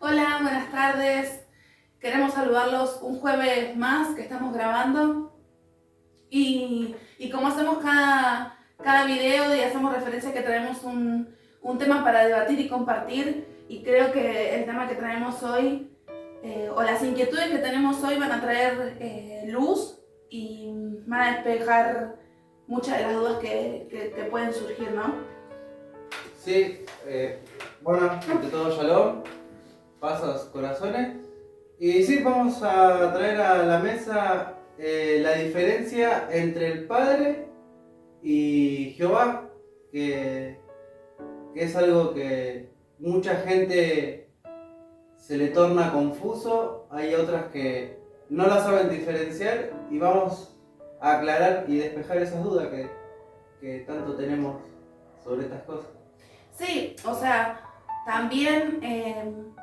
Hola, buenas tardes. Queremos saludarlos un jueves más que estamos grabando y como hacemos cada video y hacemos referencia que traemos un tema para debatir y compartir, y creo que el tema que traemos hoy o las inquietudes que tenemos hoy van a traer luz y van a despejar muchas de las dudas que pueden surgir, ¿no? Sí, bueno, ante todo shalom, pasas corazones. Y sí, vamos a traer a la mesa la diferencia entre el Padre y Jehová, que es algo que mucha gente se le torna confuso, hay otras que no la saben diferenciar y vamos a aclarar y despejar esas dudas que tanto tenemos sobre estas cosas. Sí, o sea, también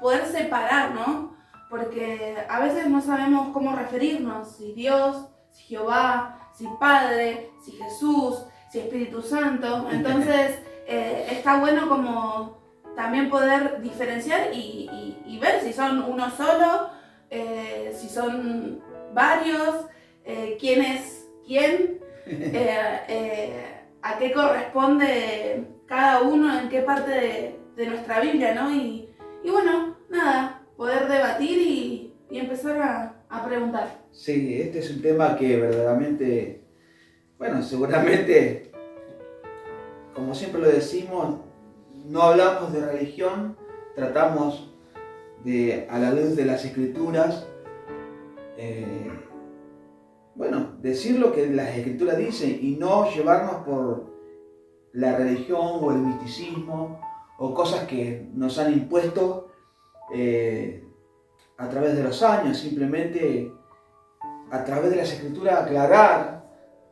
poder separar, ¿no? Porque a veces no sabemos cómo referirnos, si Dios, si Jehová, si Padre, si Jesús, si Espíritu Santo. Entonces está bueno como también poder diferenciar y ver si son uno solo, si son varios, quién es quién, a qué corresponde cada uno, en qué parte de nuestra Biblia, ¿no? Y bueno, nada, poder debatir y empezar a preguntar. Sí, este es un tema que verdaderamente, bueno, seguramente, como siempre lo decimos, no hablamos de religión, tratamos de, a la luz de las escrituras, bueno, decir lo que las escrituras dicen y no llevarnos por la religión o el misticismo o cosas que nos han impuesto a través de los años, simplemente a través de las escrituras aclarar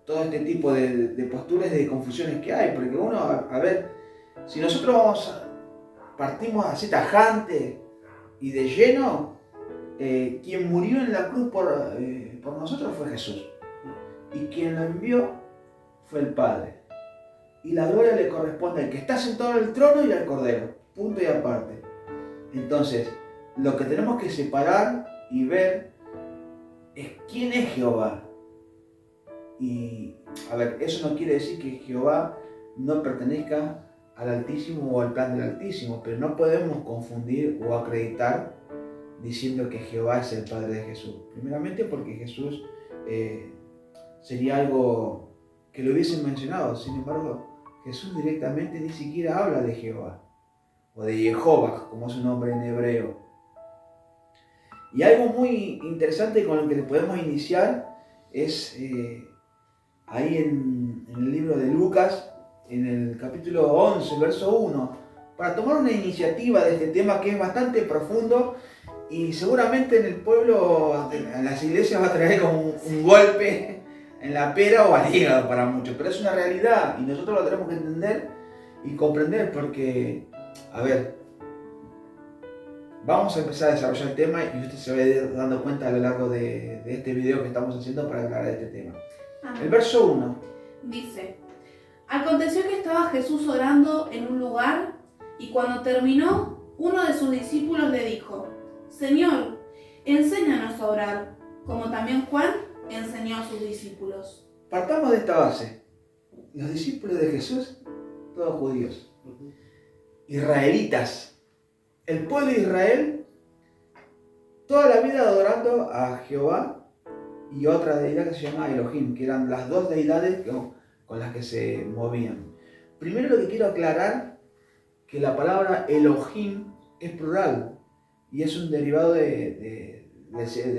todo este tipo de posturas y de confusiones que hay, porque uno, a ver, si nosotros partimos así tajante y de lleno, quien murió en la cruz por nosotros fue Jesús, y quien lo envió fue el Padre, y la gloria le corresponde al que está sentado en el trono y al Cordero, punto y aparte. Entonces, lo que tenemos que separar y ver es quién es Jehová. Y, a ver, eso no quiere decir que Jehová no pertenezca al Altísimo o al plan del Altísimo, pero no podemos confundir o acreditar diciendo que Jehová es el Padre de Jesús. Primeramente porque Jesús sería algo que lo hubiesen mencionado, sin embargo, Jesús directamente ni siquiera habla de Jehová, o de Jehová, como es su nombre en hebreo. Y algo muy interesante con lo que podemos iniciar es ahí en el libro de Lucas, en el capítulo 11, verso 1, para tomar una iniciativa de este tema que es bastante profundo y seguramente en el pueblo, en las iglesias, va a traer como un golpe en la pera o al hígado para muchos, pero es una realidad y nosotros lo tenemos que entender y comprender porque, a ver, vamos a empezar a desarrollar el tema y usted se va a ir dando cuenta a lo largo de este video que estamos haciendo para aclarar este tema. El verso 1 dice: aconteció que estaba Jesús orando en un lugar, y cuando terminó, uno de sus discípulos le dijo: Señor, enséñanos a orar, como también Juan enseñó a sus discípulos. Partamos de esta base. Los discípulos de Jesús, todos judíos, israelitas. El pueblo de Israel, toda la vida adorando a Jehová y otra deidad que se llama Elohim, que eran las dos deidades con las que se movían. Primero lo que quiero aclarar, que la palabra Elohim es plural y es un derivado del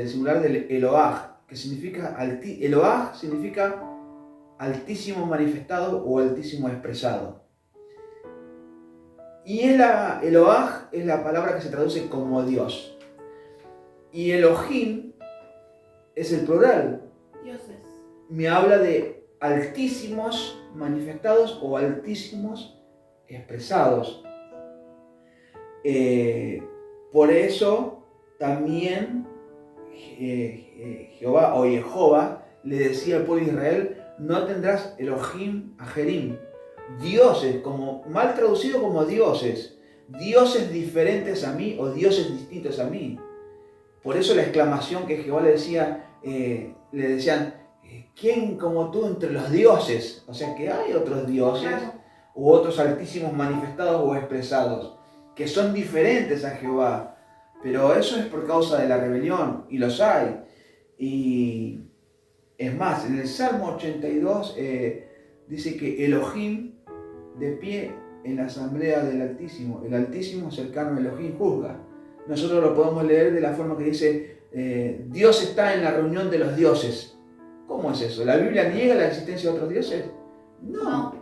singular del Eloah, que significa Eloah significa altísimo manifestado o altísimo expresado. Y Eloah es la palabra que se traduce como Dios. Y Elohim es el plural. Dioses. Me habla de altísimos manifestados o altísimos expresados. Por eso también Jehová o Jehová le decía al pueblo de Israel: no tendrás Elohim Ajerim, dioses, como mal traducido como dioses, dioses diferentes a mí o dioses distintos a mí. Por eso la exclamación que Jehová le decían, ¿quién como tú entre los dioses? O sea que hay otros dioses Claro. u otros altísimos manifestados o expresados que son diferentes a Jehová. Pero eso es por causa de la rebelión, y los hay. Y es más, en el Salmo 82 dice que Elohim de pie en la asamblea del Altísimo. El Altísimo cercano a Elohim juzga. Nosotros lo podemos leer de la forma que dice, Dios está en la reunión de los dioses. ¿Cómo es eso? ¿La Biblia niega la existencia de otros dioses? No,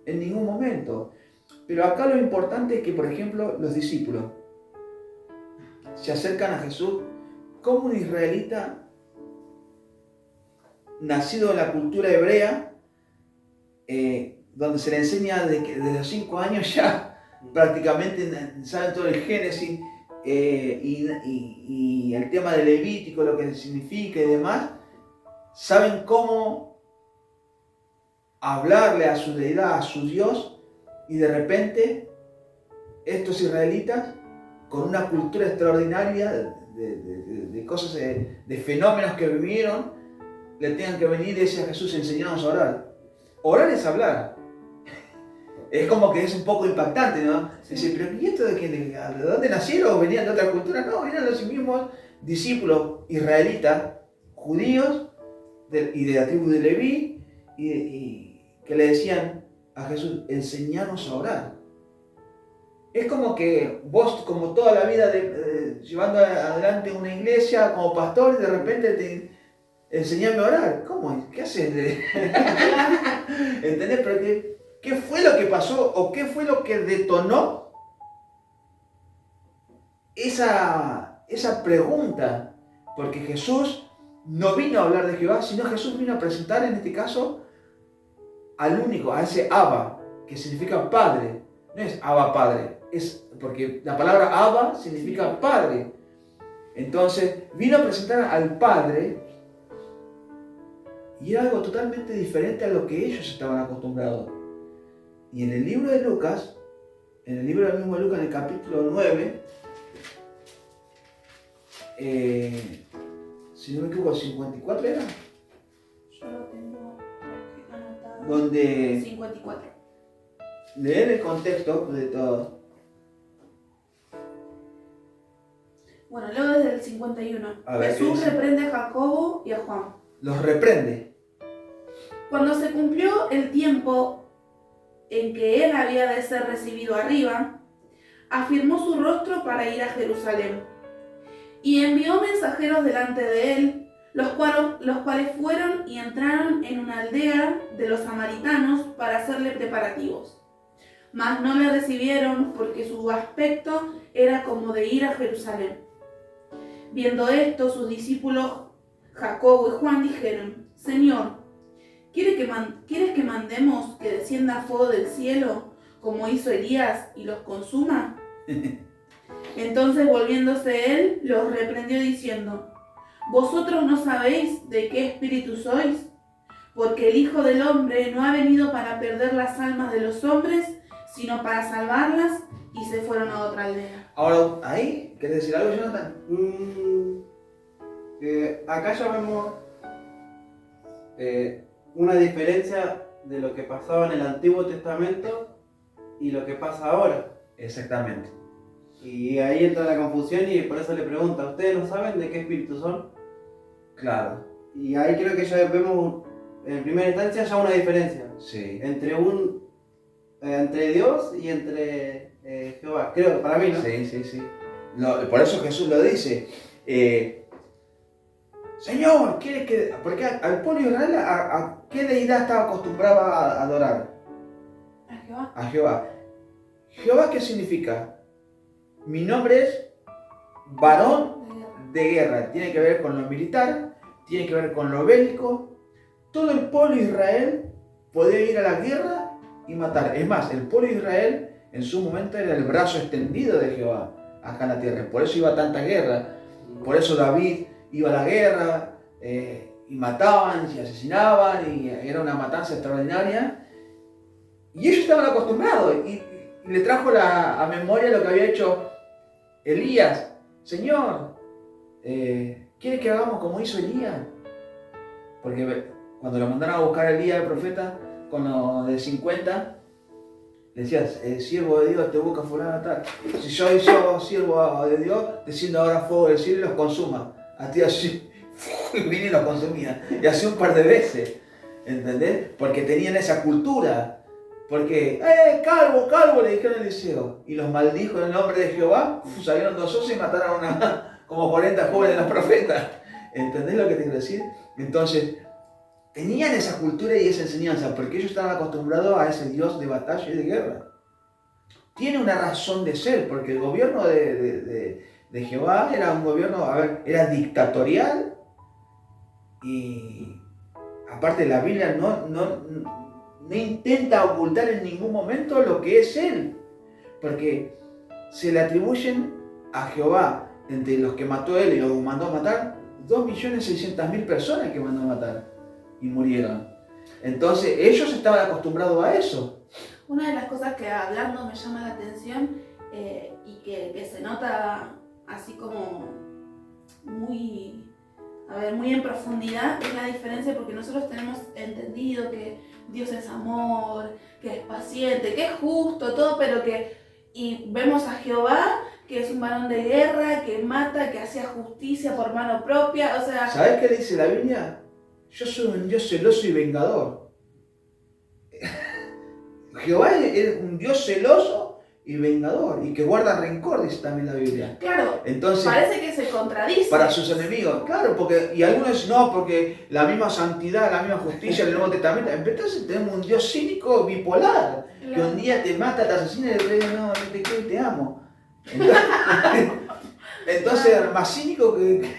en ningún momento. Pero acá lo importante es que, por ejemplo, los discípulos se acercan a Jesús como un israelita nacido en la cultura hebrea, donde se le enseña desde los 5 años ya prácticamente saben todo el Génesis y el tema del Levítico, lo que significa y demás, saben cómo hablarle a su deidad, a su Dios, y de repente estos israelitas con una cultura extraordinaria de cosas, de fenómenos que vivieron, le tengan que venir y decir a Jesús, enseñanos a orar. Orar es hablar. Es como que es un poco impactante, ¿no? Dice, pero ¿y esto de quién? ¿De dónde nacieron? ¿Venían de otra cultura? No, eran los mismos discípulos israelitas, judíos, y de la tribu de Leví, y que le decían a Jesús, enseñanos a orar. Es como que vos, como toda la vida llevando adelante una iglesia como pastor, y de repente te enseñame a orar. ¿Cómo? ¿Qué haces? ¿Entendés? Pero ¿qué fue lo que pasó o qué fue lo que detonó esa pregunta? Porque Jesús no vino a hablar de Jehová, sino Jesús vino a presentar en este caso al único, a ese Abba, que significa padre. No es Abba padre, es porque la palabra Abba significa padre. Entonces vino a presentar al Padre y era algo totalmente diferente a lo que ellos estaban acostumbrados. Y en el libro de Lucas, en el libro del mismo Lucas, en el capítulo 9, si no me equivoco, 54 era, Yo lo tengo anotado. donde 54. leer el contexto de todo. Bueno, luego desde el 51. A ver, ¿qué Jesús dice? reprende a Jacobo y a Juan. Los reprende. Cuando se cumplió el tiempo en que él había de ser recibido arriba, afirmó su rostro para ir a Jerusalén. Y envió mensajeros delante de él, los cuales fueron y entraron en una aldea de los samaritanos para hacerle preparativos. Mas no le recibieron porque su aspecto era como de ir a Jerusalén. Viendo esto, sus discípulos Jacobo y Juan dijeron, Señor, ¿quieres que mandemos que descienda fuego del cielo, como hizo Elías, y los consuma? Entonces, volviéndose él, los reprendió diciendo, ¿vosotros no sabéis de qué espíritu sois? Porque el Hijo del Hombre no ha venido para perder las almas de los hombres, sino para salvarlas, y se fueron a otra aldea. Ahora, ahí, ¿querés decir algo, Jonathan? Acá ya vemos una diferencia de lo que pasaba en el Antiguo Testamento y lo que pasa ahora. Exactamente. Y ahí entra la confusión y por eso le pregunta, ¿ustedes no saben de qué espíritu son? Claro. Y ahí creo que ya vemos en primera instancia ya una diferencia Sí. entre Dios y entre Jehová. Creo, para mí, ¿no? Sí. Por eso Jesús lo dice. Señor, ¿quieres que...? Porque al pueblo de Israel, ¿a qué deidad estaba acostumbrado a adorar? ¿A Jehová? A Jehová. ¿Jehová qué significa? Mi nombre es varón de guerra. Tiene que ver con lo militar, tiene que ver con lo bélico. Todo el pueblo de Israel podía ir a la guerra y matar. Es más, el pueblo de Israel en su momento era el brazo extendido de Jehová acá en la tierra. Por eso iba a tanta guerra. Por eso David iba a la guerra y mataban y asesinaban y era una matanza extraordinaria. Y ellos estaban acostumbrados. Y y le trajo a memoria lo que había hecho Elías. Señor, ¿quiere que hagamos como hizo Elías? Porque cuando lo mandaron a buscar a Elías, el profeta, con los de 50, le decías, el siervo de Dios te busca fulano tal. Si yo soy siervo de Dios, desciendo ahora fuego del cielo y los consuma. A ti así, y vine y los consumía. Y así un par de veces, ¿entendés? Porque tenían esa cultura. Porque, calvo, calvo, le dijeron a Eliseo. Y los maldijo en el nombre de Jehová, salieron 2 osos y mataron como 40 jóvenes de los profetas. ¿Entendés lo que te quiero decir? Entonces, tenían esa cultura y esa enseñanza, porque ellos estaban acostumbrados a ese Dios de batalla y de guerra. Tiene una razón de ser, porque el gobierno de Jehová era un gobierno, era dictatorial, y aparte la Biblia no intenta ocultar en ningún momento lo que es él, porque se le atribuyen a Jehová, entre los que mató él y los mandó a matar, 2.600.000 personas que mandó a matar y murieron. Entonces ellos estaban acostumbrados a eso. Una de las cosas que hablando me llama la atención y que se nota así como muy en profundidad es la diferencia, porque nosotros tenemos entendido que Dios es amor, que es paciente, que es justo, todo, pero y vemos a Jehová, que es un varón de guerra, que mata, que hacía justicia por mano propia, o sea... ¿Sabés qué dice la Biblia? Yo soy un Dios celoso y vengador. Jehová es un Dios celoso y vengador, y que guarda rencor, dice también la Biblia. Claro, entonces, parece que se contradice. Para sus enemigos, claro, y algunos dicen, no, porque la misma santidad, la misma justicia del Nuevo Testamento. Entonces tenemos un Dios cínico bipolar, claro, que un día te mata, te asesina y después dice, no te quiero y te amo. Entonces era más cínico que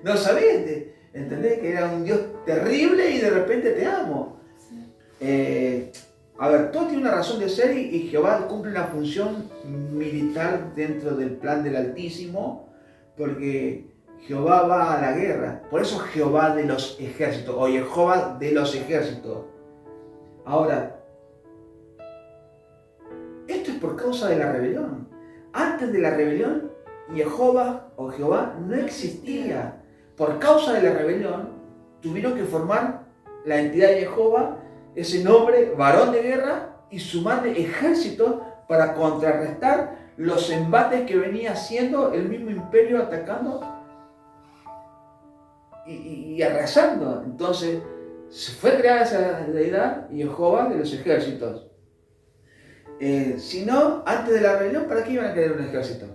no sabés, ¿entendés? Que era un Dios terrible y de repente te amo. Sí. Todo tiene una razón de ser, y Jehová cumple una función militar dentro del plan del Altísimo, porque Jehová va a la guerra. Por eso Jehová de los ejércitos, o Jehová de los ejércitos. Ahora, esto es por causa de la rebelión. Antes de la rebelión, Jehová o Jehová no existía. Por causa de la rebelión, tuvieron que formar la entidad de Jehová, ese nombre, varón de guerra, y sumarle ejércitos para contrarrestar los embates que venía haciendo el mismo imperio, atacando y arrasando. Entonces, se fue creada esa deidad, Jehová de los ejércitos. Si no, antes de la rebelión, ¿para qué iban a querer un ejército?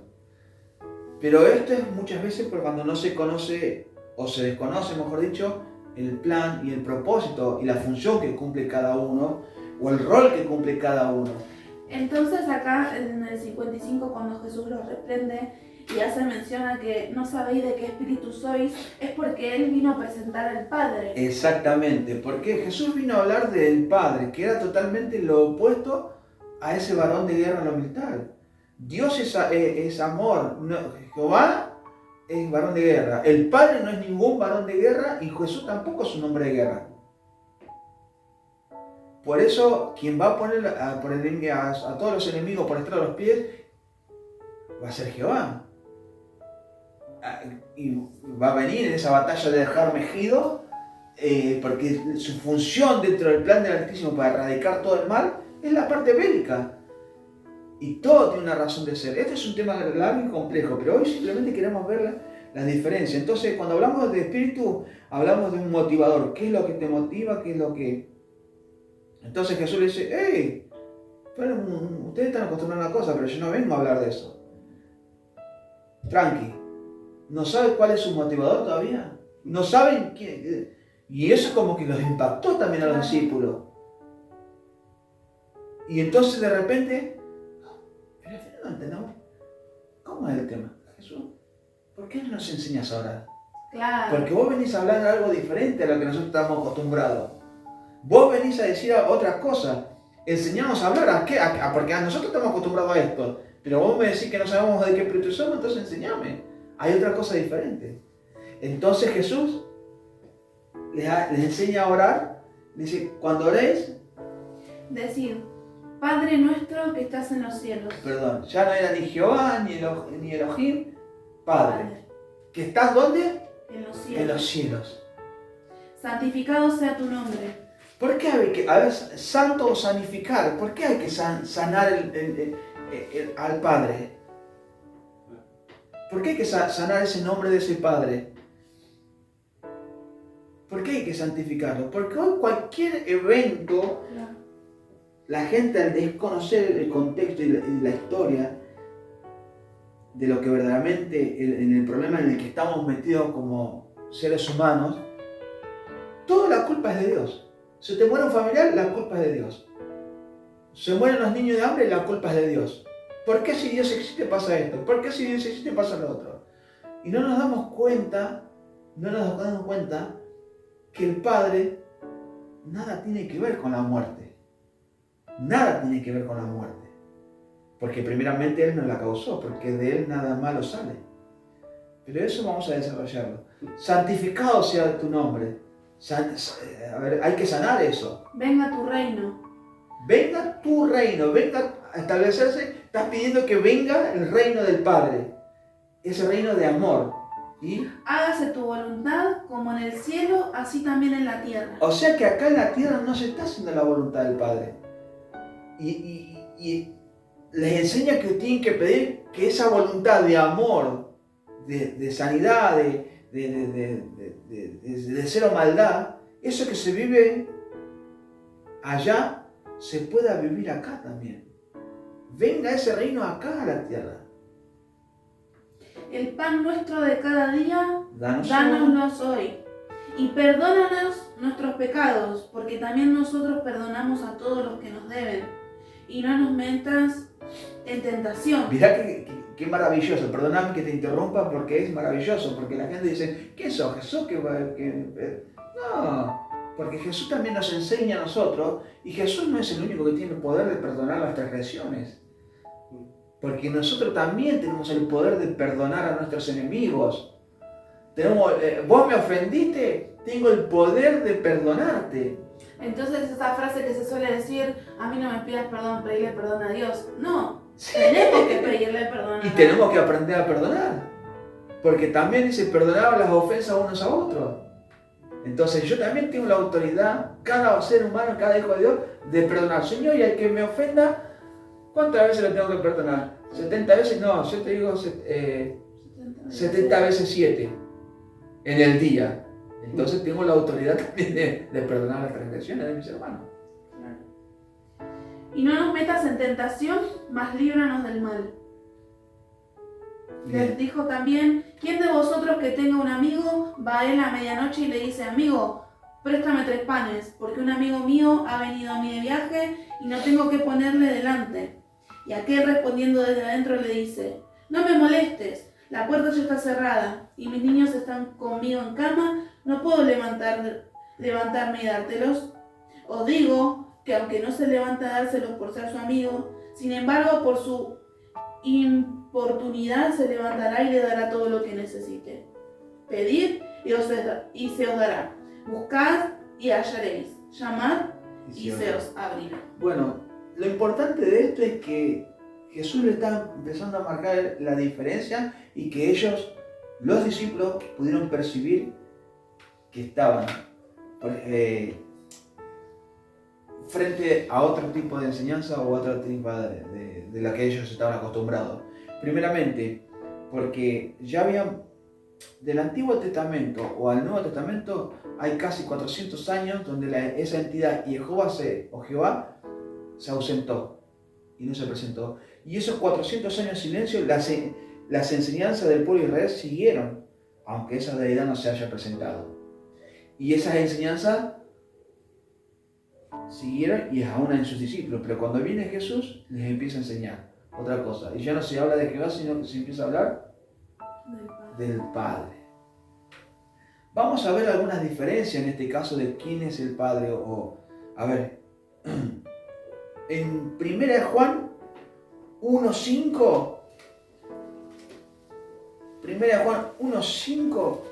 Pero esto es muchas veces por cuando no se conoce, o se desconoce, mejor dicho, el plan y el propósito y la función que cumple cada uno, o el rol que cumple cada uno. Entonces acá en el 55, cuando Jesús los reprende y hace mención a que no sabéis de qué espíritu sois, es porque Él vino a presentar al Padre. Exactamente, porque Jesús vino a hablar del Padre, que era totalmente lo opuesto a ese varón de guerra en lo militar. Dios es amor, Jehová es varón de guerra. El Padre no es ningún varón de guerra, y Jesús tampoco es un hombre de guerra. Por eso, quien va a poner a todos los enemigos por estar a los pies, va a ser Jehová. Y va a venir en esa batalla de dejar mejido, porque su función dentro del plan del Altísimo para erradicar todo el mal es la parte bélica. Y todo tiene una razón de ser. Este es un tema largo y complejo, pero hoy simplemente queremos ver la diferencia. Entonces, cuando hablamos de espíritu, hablamos de un motivador. ¿Qué es lo que te motiva? ¿Qué es lo que...? Entonces Jesús le dice, hey, pero ustedes están acostumbrados a una cosa, pero yo no vengo a hablar de eso. Tranqui. ¿No saben cuál es su motivador todavía? ¿No saben quién? Y eso como que los impactó también a los discípulos. Y entonces de repente... Pero al final no entendemos. ¿Cómo es el tema? Jesús, ¿por qué no nos enseñas a orar? Claro. Porque vos venís a hablar de algo diferente a lo que nosotros estamos acostumbrados. Vos venís a decir otras cosas. Enseñamos a hablar. ¿A qué? Porque nosotros estamos acostumbrados a esto. Pero vos me decís que no sabemos de qué espíritu somos, entonces enseñame. Hay otra cosa diferente. Entonces Jesús les enseña a orar. Dice, cuando oréis, decir, Padre nuestro que estás en los cielos. Perdón, ya no era ni Jehová ni Elohim, Padre. ¿Que estás dónde? En los cielos. En los cielos. Santificado sea tu nombre. ¿Por qué hay que, a ver, santo o sanificar? ¿Por qué hay que sanar al Padre? ¿Por qué hay que sanar ese nombre de ese Padre? ¿Por qué hay que santificarlo? Porque hoy cualquier evento, la gente al desconocer el contexto y la historia de lo que verdaderamente, en el problema en el que estamos metidos como seres humanos, toda la culpa es de Dios. Se te muere un familiar, la culpa es de Dios. Se mueren los niños de hambre, la culpa es de Dios. ¿Por qué si Dios existe pasa esto? ¿Por qué si Dios existe pasa lo otro? Y no nos damos cuenta que el Padre nada tiene que ver con la muerte. Nada tiene que ver con la muerte. Porque primeramente Él nos la causó, porque de Él nada malo sale. Pero eso vamos a desarrollarlo. Santificado sea tu nombre. A ver, hay que sanar eso. Venga tu reino. Venga tu reino, venga a establecerse. Estás pidiendo que venga el reino del Padre. Ese reino de amor. ¿Y? Hágase tu voluntad como en el cielo, así también en la tierra. O sea que acá en la tierra no se está haciendo la voluntad del Padre. Y les enseña que tienen que pedir que esa voluntad de amor, de sanidad, de cero maldad, eso que se vive allá, se pueda vivir acá también. Venga ese reino acá a la tierra. El pan nuestro de cada día, Dánoslo hoy. Y perdónanos nuestros pecados, porque también nosotros perdonamos a todos los que nos deben. Y no nos metas en tentación. Mirá qué maravilloso. Perdóname que te interrumpa porque es maravilloso. Porque la gente dice, ¿qué sos Jesús? No, porque Jesús también nos enseña a nosotros. Y Jesús no es el único que tiene el poder de perdonar las transgresiones. Porque nosotros también tenemos el poder de perdonar a nuestros enemigos. Vos me ofendiste, tengo el poder de perdonarte. Entonces esa frase que se suele decir, a mí no me pidas perdón, pedirle perdón a Dios. No, tenemos que pedirle perdón a Dios. Y tenemos que aprender a perdonar. Porque también dice, perdonar las ofensas unos a otros. Entonces yo también tengo la autoridad, cada ser humano, cada hijo de Dios, de perdonar. Señor, y al que me ofenda, ¿cuántas veces le tengo que perdonar? ¿70 veces? No, yo te digo 70 veces 7 en el día. Entonces tengo la autoridad también de perdonar las transgresiones de mis hermanos. Claro. Y no nos metas en tentación, mas líbranos del mal. Bien. Les dijo también, ¿quién de vosotros que tenga un amigo va a él a medianoche y le dice, amigo, préstame 3 panes, porque un amigo mío ha venido a mí de viaje y no tengo que ponerle delante? Y aquel respondiendo desde adentro le dice, no me molestes, la puerta ya está cerrada y mis niños están conmigo en cama, no puedo levantarme y dártelos. Os digo que aunque no se levanta a dárselos por ser su amigo, sin embargo por su importunidad se levantará y le dará todo lo que necesite. Pedid y se os dará. Buscad y hallaréis. Llamad y se os abrirá. Bueno, lo importante de esto es que Jesús le está empezando a marcar la diferencia y que ellos, los discípulos, pudieron percibir que estaban frente a otro tipo de enseñanza o otro tipo de la que ellos estaban acostumbrados. Primeramente, porque ya habían, del Antiguo Testamento o al Nuevo Testamento, hay casi 400 años donde esa entidad Jehová se ausentó y no se presentó. Y esos 400 años de silencio, las enseñanzas del pueblo de Israel siguieron, aunque esa deidad no se haya presentado. Y esas enseñanzas siguieron y aún en sus discípulos. Pero cuando viene Jesús, les empieza a enseñar otra cosa. Y ya no se habla de Jehová, sino que se empieza a hablar del Padre. Vamos a ver algunas diferencias en este caso de quién es el Padre. A ver, en 1 Juan 1:5, 1 Juan 1:5,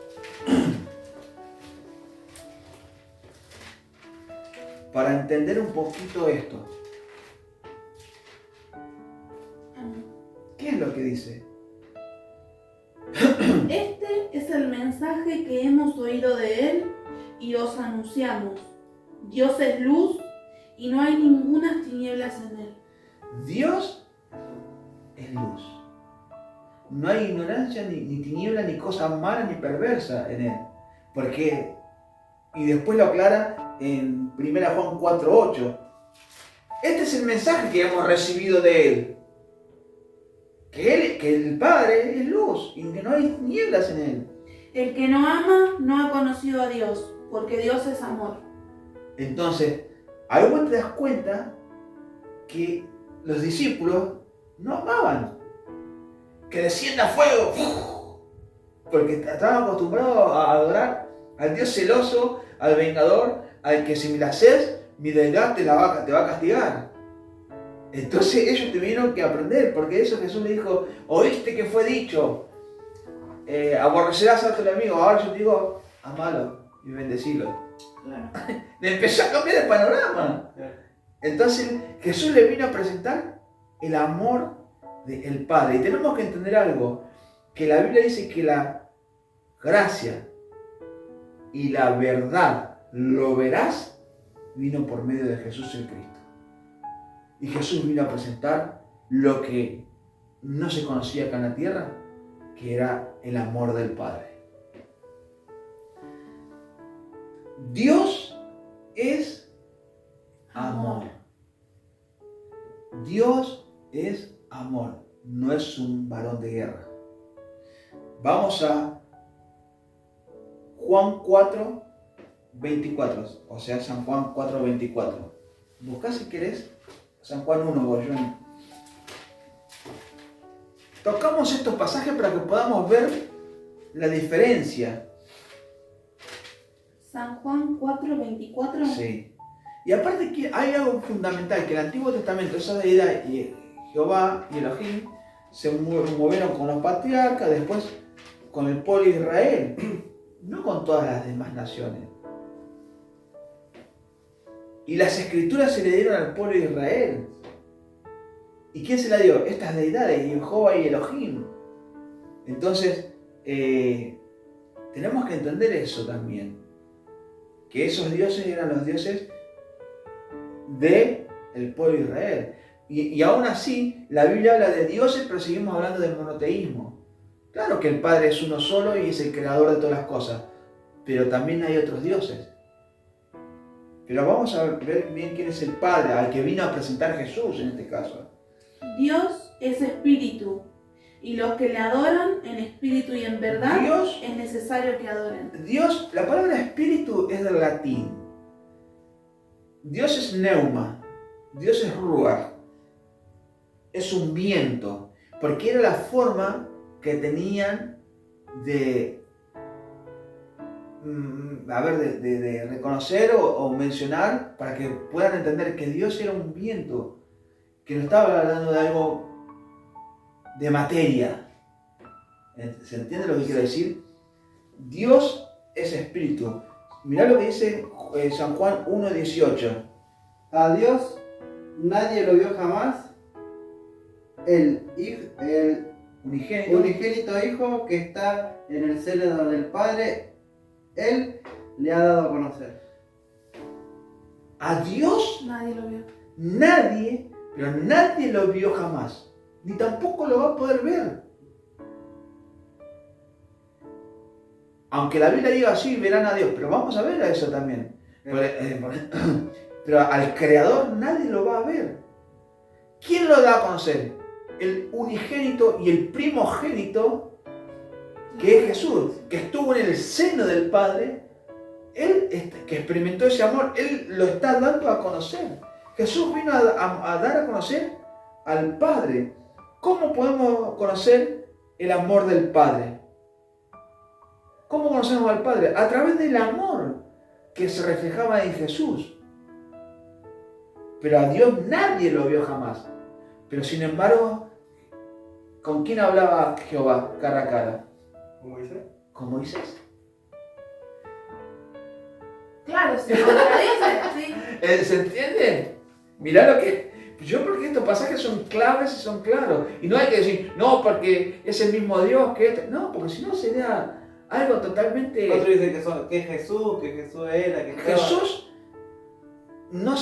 para entender un poquito esto. dice? Este es el mensaje que hemos oído de Él y os anunciamos. Dios es luz y no hay ninguna tinieblas en Él. Dios es luz. No hay ignorancia, ni tiniebla, ni cosa mala, ni perversa en Él. Porque, y después lo aclara en 1 Juan 4:8. Este es el mensaje que hemos recibido de Él. Que el Padre es luz y que no hay tinieblas en Él. El que no ama no ha conocido a Dios, porque Dios es amor. Entonces, ahí vos te das cuenta que los discípulos no amaban. Que descienda fuego. Porque estaban acostumbrados a adorar al Dios celoso, al vengador, al que si me la haces, mi deidad te va a castigar. Entonces ellos tuvieron que aprender, porque eso Jesús le dijo, oíste que fue dicho, aborrecerás a tu enemigo, ahora yo te digo, amalo y bendecilo. Claro. Le empezó a cambiar el panorama. Entonces Jesús le vino a presentar el amor del Padre. Y tenemos que entender algo, que la Biblia dice que la gracia y la verdad lo verás vino por medio de Jesús el Cristo. Y Jesús vino a presentar lo que no se conocía acá en la tierra, que era el amor del Padre. Dios es amor. Dios es amor, no es un varón de guerra. Vamos a Juan 4:24, o sea, San Juan 4:24. Buscá si querés San Juan 1, Bollón. Tocamos estos pasajes para que podamos ver la diferencia. San Juan 4:24. Sí. Y aparte que hay algo fundamental, que el Antiguo Testamento, esa deidad, y Jehová y Elohim, se movieron con los patriarcas, después con el pueblo de Israel, no con todas las demás naciones. Y las escrituras se le dieron al pueblo de Israel. ¿Y quién se la dio? Estas deidades, Jehová y Elohim. Entonces, tenemos que entender eso también. Que esos dioses eran los dioses del pueblo de Israel. Y aún así, la Biblia habla de dioses, pero seguimos hablando del monoteísmo. Claro que el Padre es uno solo y es el creador de todas las cosas, pero también hay otros dioses. Pero vamos a ver bien quién es el Padre, al que vino a presentar Jesús en este caso. Dios es espíritu, y los que le adoran en espíritu y en verdad Dios, es necesario que adoren. Dios, la palabra espíritu es del latín. Dios es neuma, Dios es ruach, es un viento, porque era la forma que tenían de reconocer o mencionar para que puedan entender que Dios era un viento, que no estaba hablando de algo de materia. ¿Se entiende lo que quiero decir? Dios es espíritu. Mirá lo que dice San Juan 1:18. A Dios nadie lo vio jamás. El unigénito Hijo que está en el seno del Padre, Él le ha dado a conocer. A Dios Nadie lo vio. nadie, pero nadie lo vio jamás, ni tampoco lo va a poder ver. Aunque la Biblia diga así, verán a Dios, pero vamos a ver a eso también. Pero al Creador nadie lo va a ver. ¿Quién lo da a conocer? El unigénito y el primogénito, que es Jesús, que estuvo en el seno del Padre. Él, que experimentó ese amor, Él lo está dando a conocer. Jesús vino a dar a conocer al Padre. ¿Cómo podemos conocer el amor del Padre? ¿Cómo conocemos al Padre? A través del amor que se reflejaba en Jesús. Pero a Dios nadie lo vio jamás. Pero sin embargo, ¿con quién hablaba Jehová cara a cara? ¿Con Moisés? ¿Con Moisés? Claro, se contradice, sí. ¿Se entiende? Mirá lo que... Yo porque estos pasajes son claves y son claros. Y no hay que decir, no, porque es el mismo Dios que este. No, porque si no sería algo totalmente... Otros dicen que es Jesús, que Jesús era, que estaba... Jesús no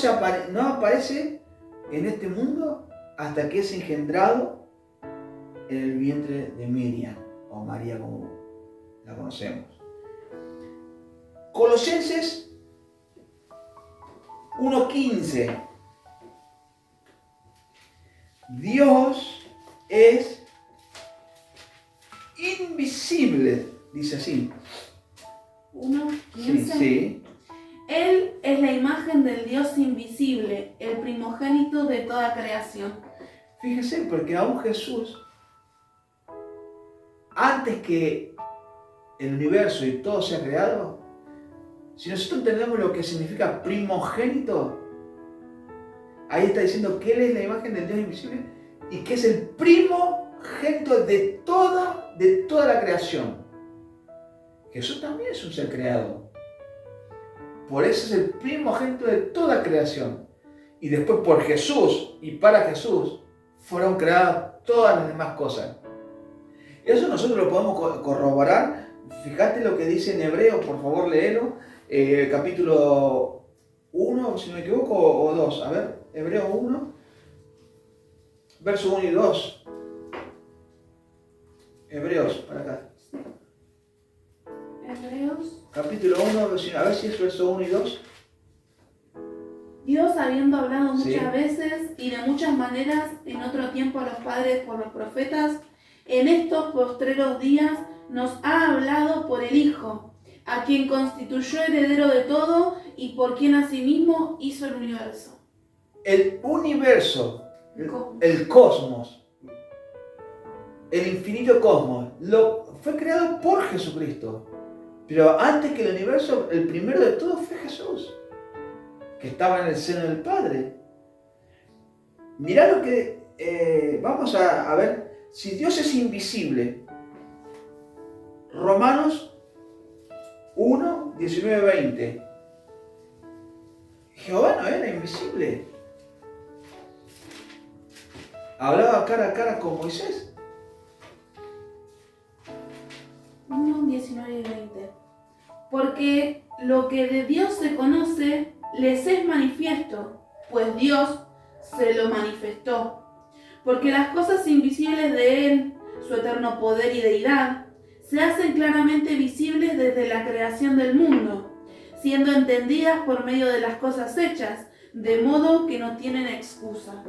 aparece en este mundo hasta que es engendrado en el vientre de Miriam, o María como la conocemos. Colosenses 1:15. Dios es invisible, dice así. 1:15. Sí. Él es la imagen del Dios invisible, el primogénito de toda creación. Fíjese, porque aún Jesús, antes que el universo y todo sea creado, si nosotros entendemos lo que significa primogénito, ahí está diciendo que Él es la imagen del Dios invisible y que es el primogénito de toda la creación. Jesús también es un ser creado. Por eso es el primogénito de toda creación. Y después por Jesús y para Jesús fueron creadas todas las demás cosas. Eso nosotros lo podemos corroborar. Fíjate lo que dice en Hebreos, por favor léelo. Capítulo 1, si no me equivoco, o 2. A ver, Hebreos 1, verso 1 y 2. Hebreos, para acá. Hebreos. Capítulo 1, a ver si es verso 1 y 2. Dios, habiendo hablado muchas Sí. veces y de muchas maneras en otro tiempo a los padres por los profetas, en estos postreros días nos ha hablado por el Hijo, a quien constituyó heredero de todo y por quien asimismo hizo el universo. El universo, Cosmos. el cosmos, el infinito cosmos, fue creado por Jesucristo. Pero antes que el universo, el primero de todos fue Jesús, que estaba en el seno del Padre. Mirá lo que vamos a ver. Si Dios es invisible, Romanos 1, 19, 20. Jehová no era invisible. Hablaba cara a cara con Moisés. 1, 19 y 20. Porque lo que de Dios se conoce les es manifiesto, pues Dios se lo manifestó. Porque las cosas invisibles de Él, su eterno poder y deidad, se hacen claramente visibles desde la creación del mundo, siendo entendidas por medio de las cosas hechas, de modo que no tienen excusa.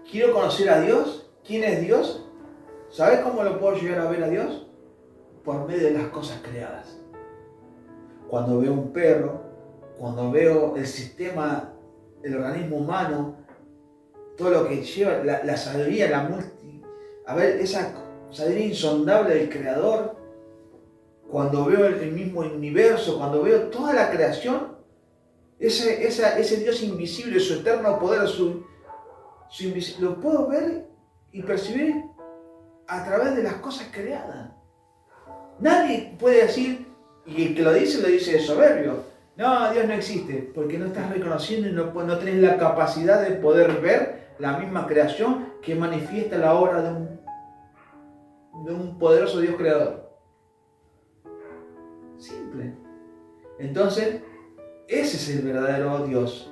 Quiero conocer a Dios. ¿Quién es Dios? ¿Sabes cómo lo puedo llegar a ver a Dios? Por medio de las cosas creadas. Cuando veo un perro, cuando veo el sistema, el organismo humano, todo lo que lleva, la sabiduría, a ver, esa sabiduría insondable del Creador, cuando veo el mismo universo, cuando veo toda la creación, ese Dios invisible, su eterno poder, lo puedo ver y percibir a través de las cosas creadas. Nadie puede decir, y el que lo dice de soberbio, no, Dios no existe, porque no estás reconociendo y no tenés la capacidad de poder ver la misma creación que manifiesta la obra de un poderoso Dios creador. Simple. Entonces, ese es el verdadero Dios,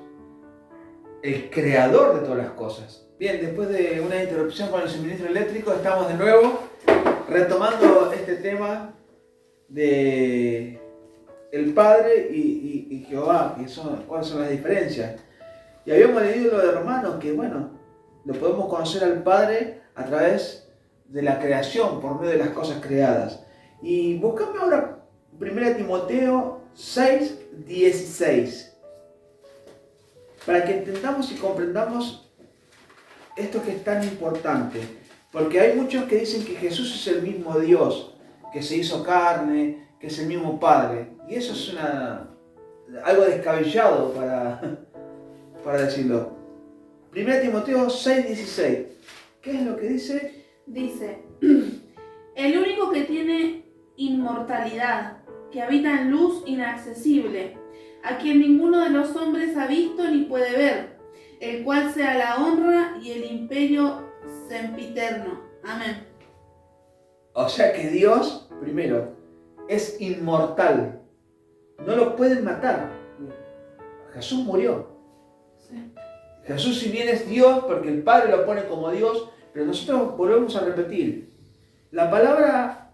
el creador de todas las cosas. Bien, después de una interrupción con el suministro eléctrico, estamos de nuevo retomando este tema de el Padre y Jehová, cuáles son las diferencias. Y habíamos leído lo de Romanos, que bueno, lo podemos conocer al Padre a través de la creación, por medio de las cosas creadas. Y buscame ahora 1 Timoteo 6, 16, para que entendamos y comprendamos esto que es tan importante. Porque hay muchos que dicen que Jesús es el mismo Dios, que se hizo carne, que es el mismo Padre. Y eso es algo descabellado para decirlo. 1 Timoteo 6, 16. ¿Qué es lo que dice? Dice, el único que tiene inmortalidad, que habita en luz inaccesible, a quien ninguno de los hombres ha visto ni puede ver, el cual sea la honra y el imperio sempiterno. Amén. O sea que Dios, primero, es inmortal. No lo pueden matar. Jesús murió. Sí. Jesús, si bien es Dios, porque el Padre lo pone como Dios, pero nosotros volvemos a repetir. La palabra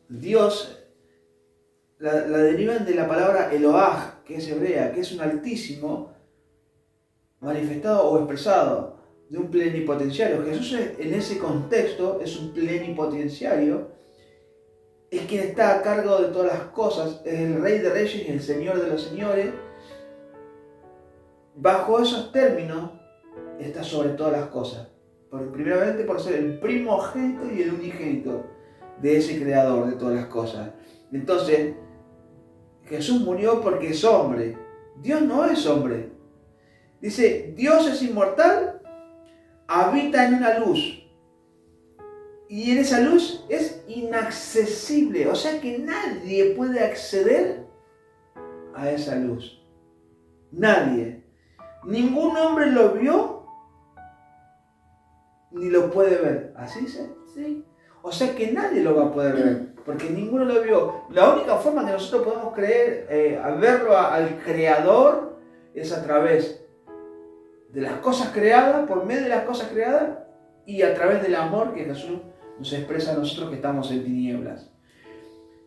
Dios la derivan de la palabra Eloah, que es hebrea, que es un altísimo manifestado o expresado de un plenipotenciario. Jesús en ese contexto es un plenipotenciario, es quien está a cargo de todas las cosas, es el Rey de Reyes y el Señor de los Señores. Bajo esos términos está sobre todas las cosas, primeramente por ser el primogénito y el unigénito de ese creador de todas las cosas. Entonces, Jesús murió porque es hombre. Dios no es hombre. Dice, Dios es inmortal, habita en una luz. Y en esa luz es inaccesible. O sea que nadie puede acceder a esa luz. Nadie. Ningún hombre lo vio ni lo puede ver. ¿Así dice? Sí. O sea que nadie lo va a poder ver, porque ninguno lo vio. La única forma que nosotros podemos creer, a verlo al Creador, es a través de las cosas creadas, por medio de las cosas creadas, y a través del amor que Jesús nos expresa a nosotros que estamos en tinieblas.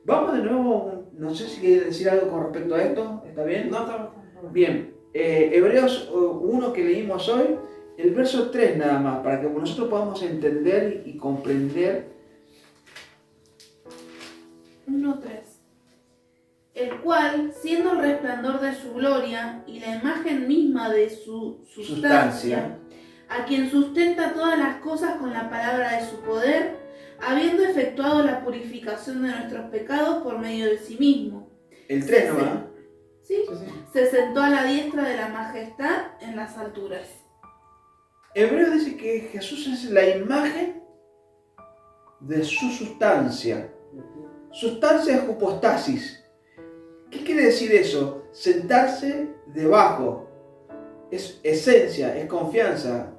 Vamos de nuevo, no sé si quieres decir algo con respecto a esto, ¿está bien? No, está Bien, Hebreos 1 que leímos hoy, el verso 3 nada más, para que nosotros podamos entender y comprender. 1:3. El cual, siendo el resplandor de su gloria y la imagen misma de su sustancia, a quien sustenta todas las cosas con la palabra de su poder, habiendo efectuado la purificación de nuestros pecados por medio de sí mismo. El 3 no va. ¿Sí? Se sentó a la diestra de la majestad en las alturas. Hebreo dice que Jesús es la imagen de su sustancia. Sustancia es hypostasis. ¿Qué quiere decir eso? Sentarse debajo. Es esencia, es confianza.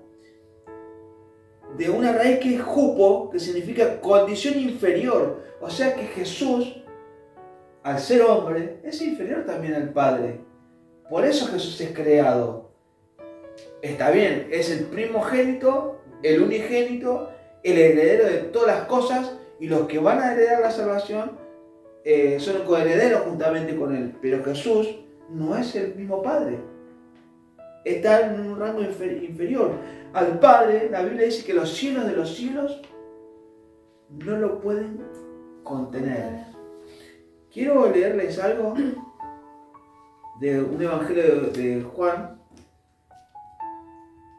De una raíz que es hupo, que significa condición inferior. O sea que Jesús, al ser hombre, es inferior también al Padre. Por eso Jesús es creado. Está bien, es el primogénito, el unigénito, el heredero de todas las cosas, y los que van a heredar la salvación son coherederos juntamente con él. Pero Jesús no es el mismo Padre. Está en un rango inferior al Padre. La Biblia dice que los cielos de los cielos no lo pueden contener. Quiero leerles algo de un evangelio de Juan,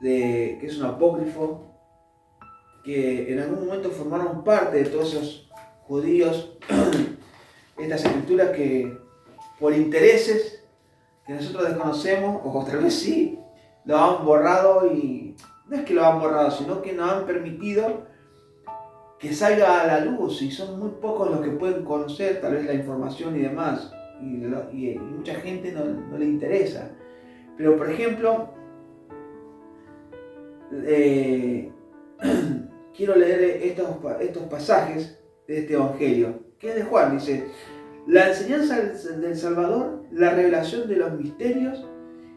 que es un apócrifo, que en algún momento formaron parte de todos esos judíos, estas escrituras que por intereses que nosotros desconocemos, o tal vez sí, lo han borrado, y no es que lo han borrado, sino que no han permitido que salga a la luz, y son muy pocos los que pueden conocer tal vez la información y demás, y mucha gente no le interesa. Pero por ejemplo, quiero leer estos pasajes de este evangelio, que es de Juan. Dice: la enseñanza del Salvador, la revelación de los misterios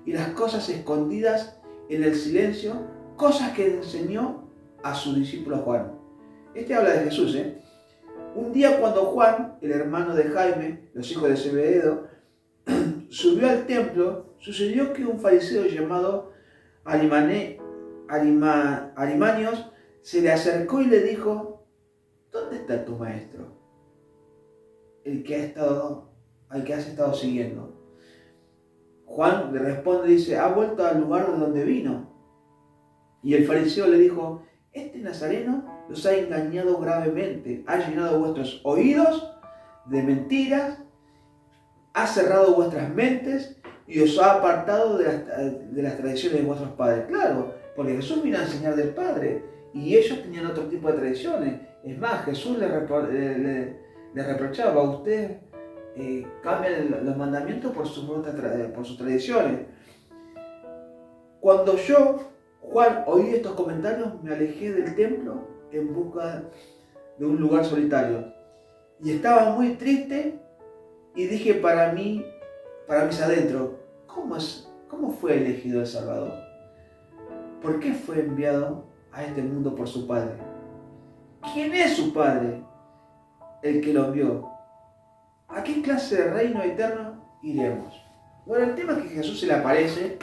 y las cosas escondidas en el silencio, cosas que enseñó a su discípulo Juan. Este habla de Jesús, ¿eh? Un día, cuando Juan, el hermano de Jaime, los hijos de Zebedeo, subió al templo, sucedió que un fariseo llamado Arimanios se le acercó y le dijo: ¿dónde está tu maestro? Al que has estado siguiendo. Juan le responde y dice: ha vuelto al lugar de donde vino. Y el fariseo le dijo: este nazareno los ha engañado gravemente, ha llenado vuestros oídos de mentiras, ha cerrado vuestras mentes y os ha apartado de las tradiciones de vuestros padres. Claro, porque Jesús vino a enseñar del Padre y ellos tenían otro tipo de tradiciones. Es más, Jesús le reprochaba: ustedes cambian los mandamientos por sus tradiciones. Cuando yo, Juan, oí estos comentarios, me alejé del templo en busca de un lugar solitario. Y estaba muy triste y dije para mis adentros, ¿cómo fue elegido el Salvador? ¿Por qué fue enviado a este mundo por su Padre? ¿Quién es su Padre? El que lo envió. ¿A qué clase de reino eterno iremos? Bueno, el tema es que Jesús se le aparece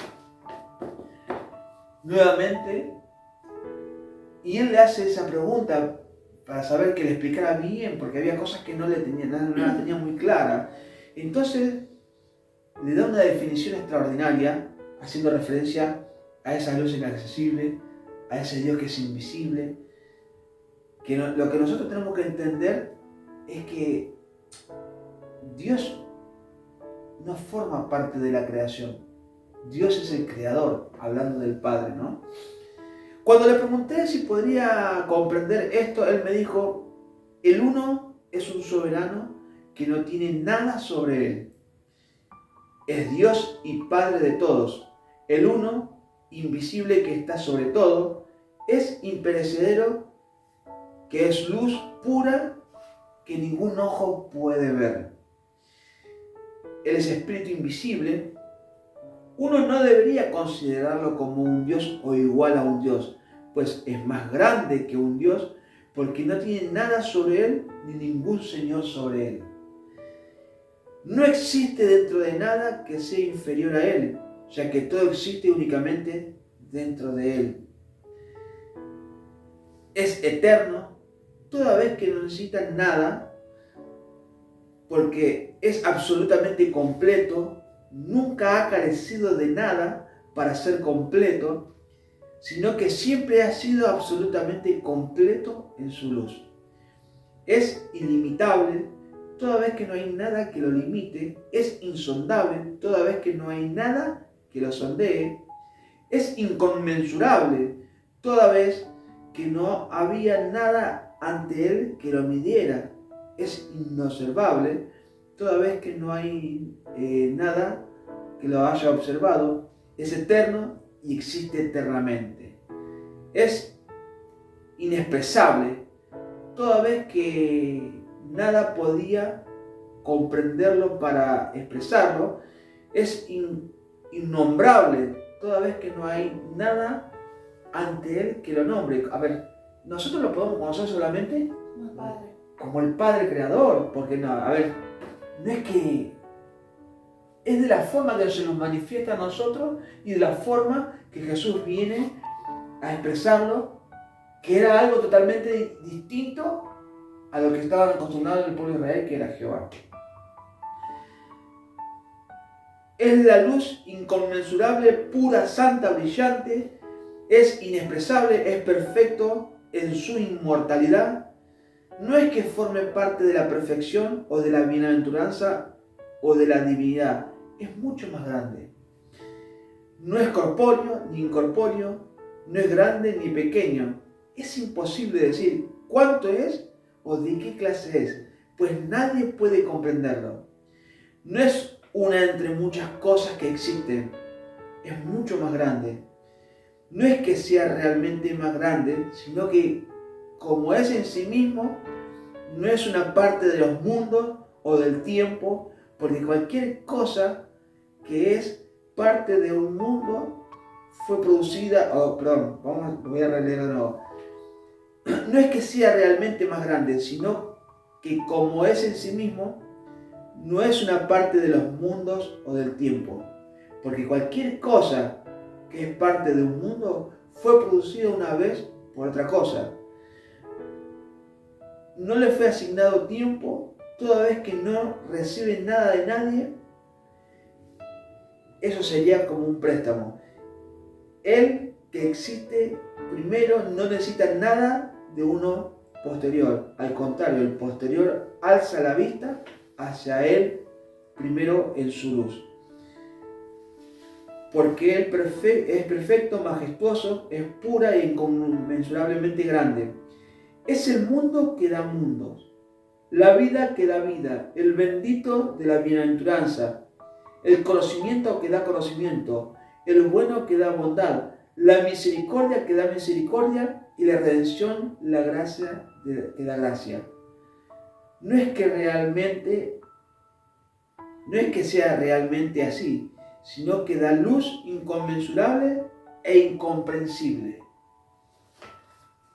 nuevamente y él le hace esa pregunta para saber que le explicara bien, porque había cosas que no las tenía muy claras. Entonces le da una definición extraordinaria, haciendo referencia a esa luz inaccesible, a ese Dios que es invisible, que lo que nosotros tenemos que entender es que Dios no forma parte de la creación. Dios es el creador, hablando del Padre, ¿no? Cuando le pregunté si podría comprender esto, él me dijo, el uno es un soberano que no tiene nada sobre él. Es Dios y Padre de todos. El uno, invisible que está sobre todo, es imperecedero, que es luz pura que ningún ojo puede ver. Él es espíritu invisible. Uno no debería considerarlo como un Dios o igual a un Dios, pues es más grande que un Dios porque no tiene nada sobre él ni ningún Señor sobre él. No existe dentro de nada que sea inferior a él, ya que todo existe únicamente dentro de él. Es eterno, toda vez que no necesita nada, porque es absolutamente completo, nunca ha carecido de nada para ser completo, sino que siempre ha sido absolutamente completo en su luz. Es ilimitable, toda vez que no hay nada que lo limite. Es insondable, toda vez que no hay nada que lo sondee. Es inconmensurable, toda vez que no había nada ante él que lo midiera. Es inobservable, toda vez que no hay nada que lo haya observado. Es eterno y existe eternamente. Es inexpresable, toda vez que nada podía comprenderlo para expresarlo. Es innombrable, toda vez que no hay nada ante él que lo nombre. A ver, nosotros lo podemos conocer solamente como el Padre Creador, porque no es que es de la forma que se nos manifiesta a nosotros y de la forma que Jesús viene a expresarlo, que era algo totalmente distinto a lo que estaban acostumbrados el pueblo de Israel, que era Jehová. Es la luz inconmensurable, pura, santa, brillante, es inexpresable, es perfecto en su inmortalidad. No es que forme parte de la perfección o de la bienaventuranza o de la divinidad, es mucho más grande. No es corpóreo ni incorpóreo, no es grande ni pequeño. Es imposible decir cuánto es o de qué clase es, pues nadie puede comprenderlo. No es una entre muchas cosas que existen, es mucho más grande. No es que sea realmente más grande, sino que como es en sí mismo, no es una parte de los mundos o del tiempo, porque cualquier cosa que es parte de un mundo fue producida, voy a releer de nuevo. No es que sea realmente más grande, sino que como es en sí mismo, no es una parte de los mundos o del tiempo, porque cualquier cosa que es parte de un mundo fue producida una vez por otra cosa. No le fue asignado tiempo, toda vez que no recibe nada de nadie. Eso sería como un préstamo. Él que existe primero no necesita nada de uno posterior. Al contrario, el posterior alza la vista hacia él primero en su luz. Porque él es perfecto, majestuoso, es pura e inconmensurablemente grande. Es el mundo que da mundos, la vida que da vida, el bendito de la bienaventuranza, el conocimiento que da conocimiento, el bueno que da bondad, la misericordia que da misericordia y la redención, la gracia que da gracia. No es que sea realmente así, sino que da luz inconmensurable e incomprensible.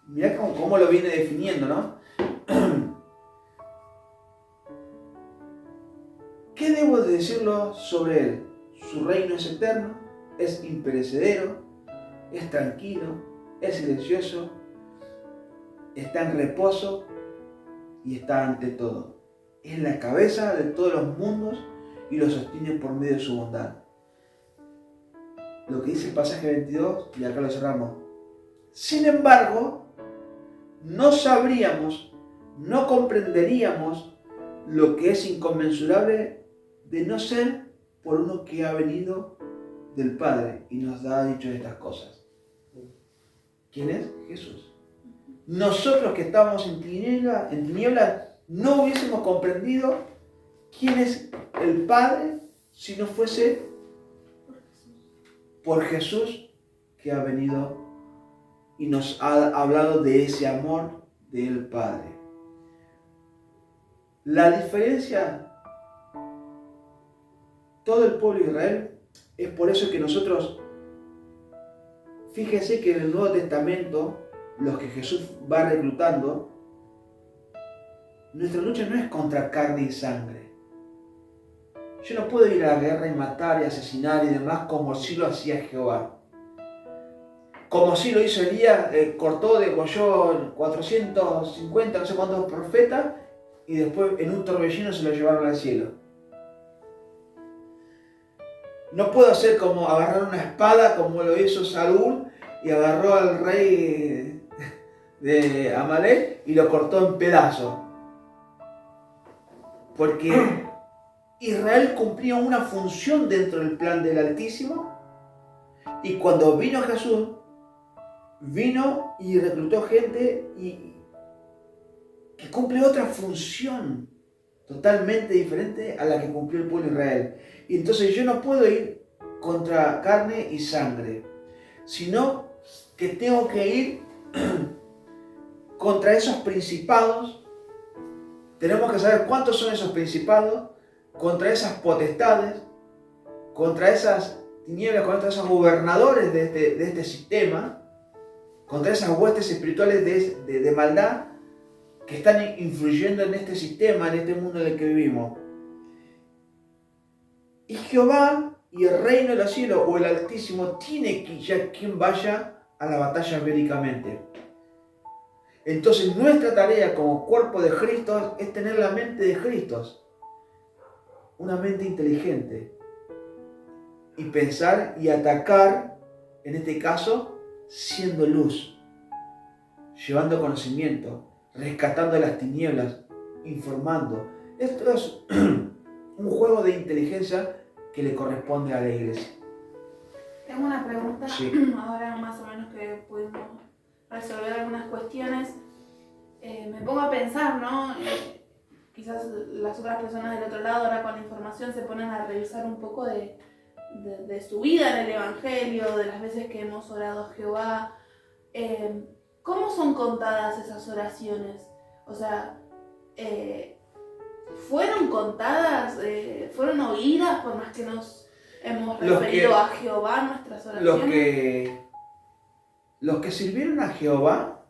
Mirá cómo lo viene definiendo, ¿no? ¿Qué debo de decirlo sobre él? Su reino es eterno, es imperecedero, es tranquilo, es silencioso, está en reposo y está ante todo. Es la cabeza de todos los mundos y lo sostiene por medio de su bondad. Lo que dice el pasaje 22, y acá lo cerramos. Sin embargo, no sabríamos, no comprenderíamos lo que es inconmensurable de no ser por uno que ha venido del Padre y nos ha dicho estas cosas. ¿Quién es? Jesús. Nosotros que estábamos en tinieblas, no hubiésemos comprendido quién es el Padre si no fuese por Jesús que ha venido y nos ha hablado de ese amor del Padre. La diferencia, todo el pueblo de Israel, es por eso que nosotros, fíjense que en el Nuevo Testamento, los que Jesús va reclutando, nuestra lucha no es contra carne y sangre. Yo no puedo ir a la guerra y matar y asesinar y demás como sí lo hacía Jehová. Como sí lo hizo Elías, cortó, degolló 450, no sé cuántos profetas, y después en un torbellino se lo llevaron al cielo. No puedo hacer como agarrar una espada como lo hizo Saúl y agarró al rey de Amalek y lo cortó en pedazos. Porque Israel cumplía una función dentro del plan del Altísimo, y cuando vino Jesús, vino y reclutó gente que cumple otra función totalmente diferente a la que cumplió el pueblo de Israel. Y entonces yo no puedo ir contra carne y sangre, sino que tengo que ir contra esos principados. Tenemos que saber cuántos son esos principados, contra esas potestades, contra esas tinieblas, contra esos gobernadores de este sistema, contra esas huestes espirituales de maldad que están influyendo en este sistema, en este mundo en el que vivimos. Y Jehová y el reino de los cielos o el Altísimo tiene que ya quien vaya a la batalla bélicamente. Entonces nuestra tarea como cuerpo de Cristo es tener la mente de Cristo, una mente inteligente, y pensar y atacar, en este caso, siendo luz, llevando conocimiento, rescatando las tinieblas, informando. Esto es un juego de inteligencia que le corresponde a la iglesia. Tengo una pregunta, Sí. ahora más o menos que pudimos resolver algunas cuestiones. Me pongo a pensar, ¿no? Quizás las otras personas del otro lado ahora con la información se ponen a revisar un poco de su vida en el Evangelio, de las veces que hemos orado a Jehová. ¿Cómo son contadas esas oraciones? O sea, ¿fueron contadas? ¿Fueron oídas por más que nos hemos referido a Jehová en nuestras oraciones? Los que sirvieron a Jehová,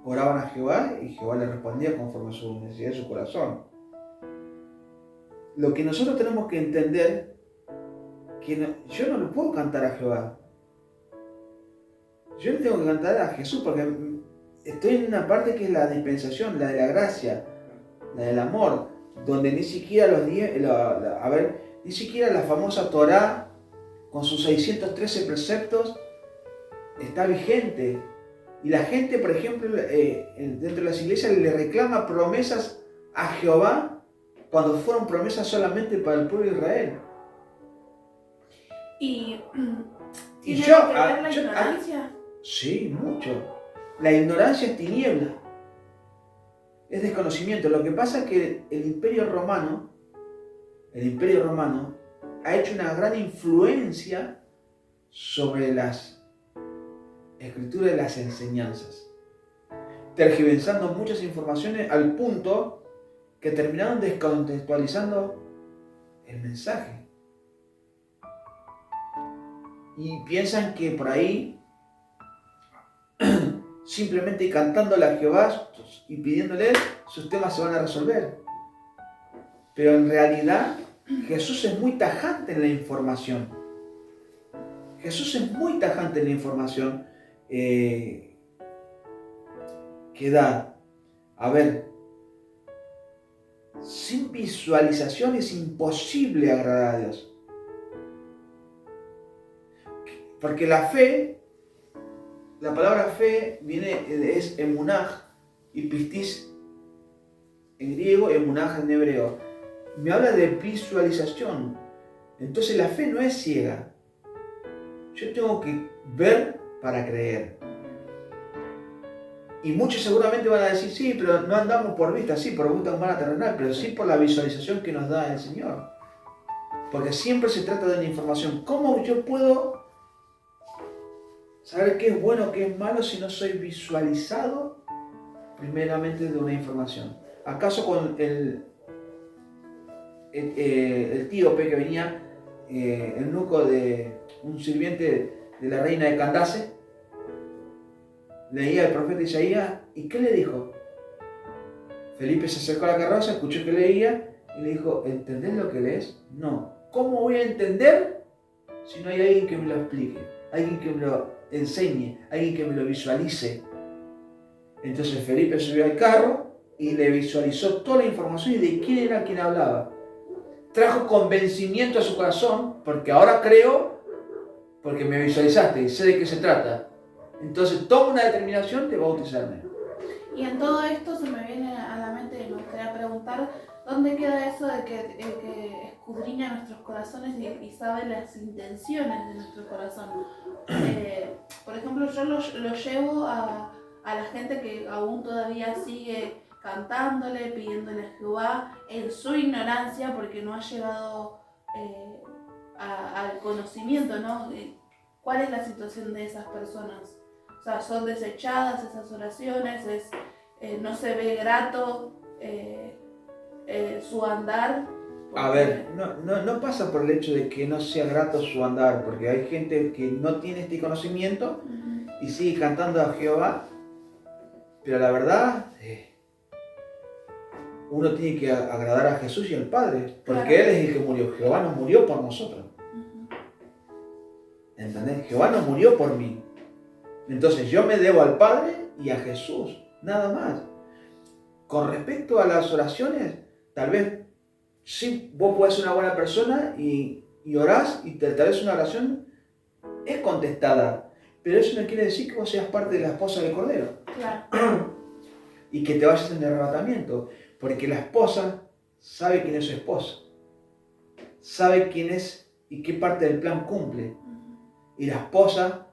oraban a Jehová y Jehová les respondía conforme a su necesidad de su corazón. Lo que nosotros tenemos que entender, yo no le puedo cantar a Jehová. Yo le tengo que cantar a Jesús porque estoy en una parte que es la dispensación, la de la gracia, la del amor, donde ni siquiera ni siquiera la famosa Torá con sus 613 preceptos está vigente. Y la gente, por ejemplo, dentro de las iglesias le reclama promesas a Jehová cuando fueron promesas solamente para el pueblo de Israel. ¿Y Y tiene yo, que ver la ignorancia? Sí, mucho. La ignorancia es tiniebla, es desconocimiento. Lo que pasa es que el Imperio Romano ha hecho una gran influencia sobre las escrituras y las enseñanzas, tergiversando muchas informaciones al punto que terminaron descontextualizando el mensaje. Y piensan que por ahí, simplemente cantándole a Jehová y pidiéndole, sus temas se van a resolver. Pero en realidad, Jesús es muy tajante en la información. Jesús es muy tajante en la información que da. A ver, sin visualización es imposible agradar a Dios. Porque la fe, la palabra fe es emunaj y pistis en griego, emunaj en hebreo. Me habla de visualización. Entonces la fe no es ciega. Yo tengo que ver para creer. Y muchos seguramente van a decir, sí, pero no andamos por vista, sí, por vista humana terrenal, pero sí por la visualización que nos da el Señor. Porque siempre se trata de una información. ¿Cómo yo puedo saber qué es bueno, qué es malo si no soy visualizado primeramente de una información? ¿Acaso con el etíope que venía, el nuco de un sirviente de la reina de Candace, leía el profeta Isaías, y ¿qué le dijo? Felipe se acercó a la carroza, escuchó que leía y le dijo, ¿entendés lo que lees? No. ¿Cómo voy a entender si no hay alguien que me lo explique? Alguien que me lo enseñe, alguien que me lo visualice. Entonces Felipe subió al carro y le visualizó toda la información y de quién era quien hablaba. Trajo convencimiento a su corazón, porque ahora creo, porque me visualizaste y sé de qué se trata. Entonces toma una determinación de bautizarme. Y en todo esto se me viene a la mente y me gustaría preguntar, ¿dónde queda eso de que escudriña nuestros corazones y sabe las intenciones de nuestro corazón? Por ejemplo, yo lo llevo a la gente que aún todavía sigue cantándole, pidiéndole a Jehová en su ignorancia, porque no ha llegado al conocimiento, ¿no? ¿Cuál es la situación de esas personas? O sea, son desechadas esas oraciones, no se ve grato su andar. A ver, no pasa por el hecho de que no sea grato su andar, porque hay gente que no tiene este conocimiento y sigue cantando a Jehová, pero la verdad, uno tiene que agradar a Jesús y al Padre, porque claro, Él es el que murió. Jehová no murió por nosotros. ¿Entendés? Jehová no murió por mí. Entonces yo me debo al Padre y a Jesús, nada más. Con respecto a las oraciones, tal vez sí, vos podés ser una buena persona y orás y tal vez una oración es contestada, pero eso no quiere decir que vos seas parte de la esposa del Cordero. Claro. Y que te vayas en el arrebatamiento, porque la esposa sabe quién es su esposo, sabe quién es y qué parte del plan cumple. Y la esposa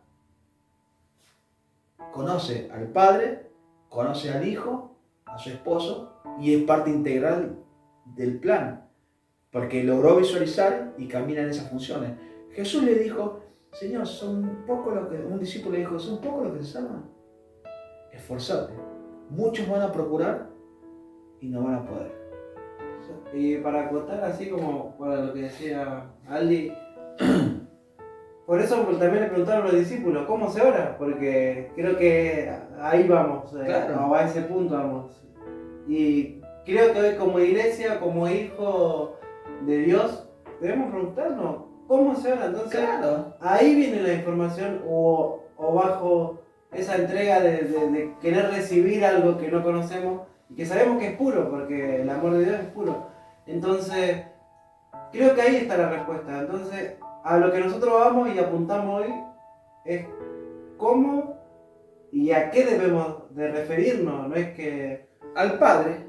conoce al padre, conoce al hijo, a su esposo, y es parte integral del plan, porque logró visualizar y camina en esas funciones. Jesús le dijo, Señor, son poco lo que, un discípulo le dijo, son poco lo que se salvan. Esforzate. Muchos van a procurar y no van a poder. Y para acotar, así como para lo que decía Aldi, por eso también le preguntaron a los discípulos, ¿cómo se ora? Porque creo que ahí vamos, claro, o a ese punto vamos. Y creo que hoy como iglesia, como hijo de Dios, debemos preguntarnos, ¿cómo se ora? Entonces, claro, ahí viene la información o bajo esa entrega de querer recibir algo que no conocemos y que sabemos que es puro, porque el amor de Dios es puro. Entonces, creo que ahí está la respuesta. Entonces, a lo que nosotros vamos y apuntamos hoy es cómo y a qué debemos de referirnos. No es que al Padre,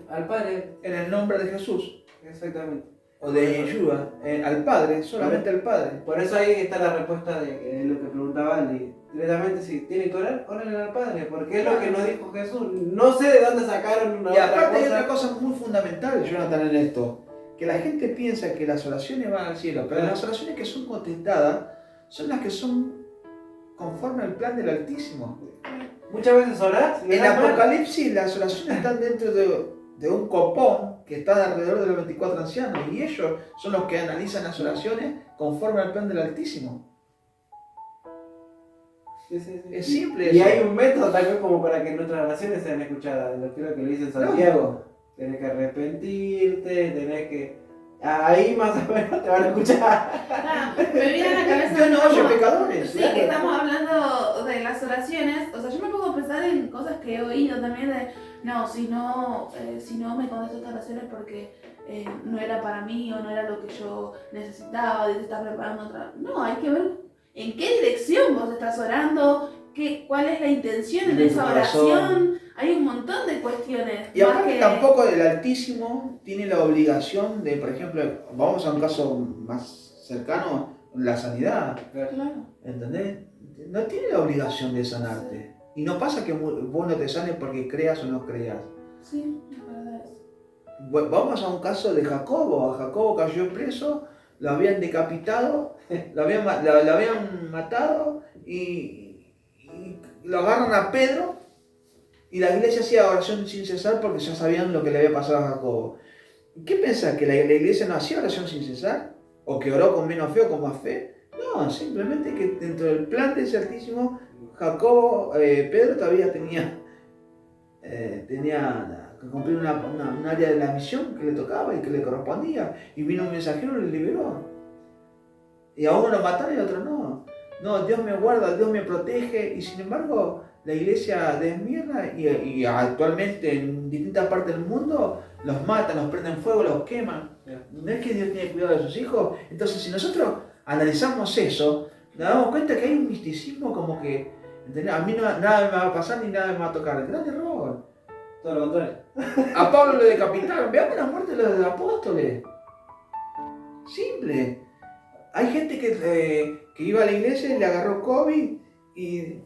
en el nombre de Jesús. Exactamente. O de Yeshua, al Padre, solamente al Padre. Por eso ahí está la respuesta de lo que preguntaba Andy. Directamente, si tienen que orar, oren al Padre, porque es lo que nos dijo Jesús. No sé de dónde sacaron una otra cosa. Y aparte hay otra cosa muy fundamental, Jonathan, en esto. Que la gente piensa que las oraciones van al cielo, pero las oraciones que son contestadas son las que son conforme al plan del Altísimo. Muchas veces orás. y En orás mal. Apocalipsis las oraciones están dentro de un copón que está alrededor de los 24 ancianos y ellos son los que analizan las oraciones conforme al plan del Altísimo. Sí, sí, sí. Es simple Y eso. hay un método tal vez como para que nuestras oraciones sean escuchadas. Creo que lo dice Santiago. Tenés que arrepentirte, tenés que... Ahí más o menos te van a escuchar. Ah, me viene a la cabeza. Dios no oye estamos- pecadores. Sí, que estamos hablando de las oraciones. O sea, yo me pongo a pensar en cosas que he oído también de, no, si no me contesto estas oraciones porque no era para mí o no era lo que yo necesitaba, de estar preparando otra. No, hay que ver en qué dirección vos estás orando, cuál es la intención en De tu esa corazón. oración. Hay un montón de cuestiones. Y aparte tampoco el Altísimo tiene la obligación de, por ejemplo, vamos a un caso más cercano, la sanidad, Claro. ¿entendés? No tiene la obligación de sanarte. Y no pasa que vos no te sanes porque creas o no creas. Sí, la verdad es. Vamos a un caso de Jacobo. Jacobo cayó preso, lo habían decapitado, lo habían matado y lo agarran a Pedro. Y la iglesia hacía oración sin cesar porque ya sabían lo que le había pasado a Jacobo. ¿Qué pensás? ¿Que la iglesia no hacía oración sin cesar? ¿O que oró con menos fe o con más fe? No, simplemente que dentro del plan de ese Altísimo, Jacobo, Pedro todavía tenía que cumplir un área de la misión que le tocaba y que le correspondía. Y vino un mensajero y le liberó. Y a uno lo mataron y a otro no. No, Dios me guarda, Dios me protege. Y sin embargo, la iglesia de Esmirna y actualmente en distintas partes del mundo los matan, los prenden fuego, los queman. ¿No es que Dios tiene cuidado de sus hijos? Entonces, si nosotros analizamos eso, nos damos cuenta que hay un misticismo como que, ¿entendés? A mí nada me va a pasar ni nada me va a tocar. Gran error. Todo lo contrario. A Pablo lo decapitaron. Veamos la muerte de los apóstoles. Simple. Hay gente que iba a la iglesia y le agarró COVID y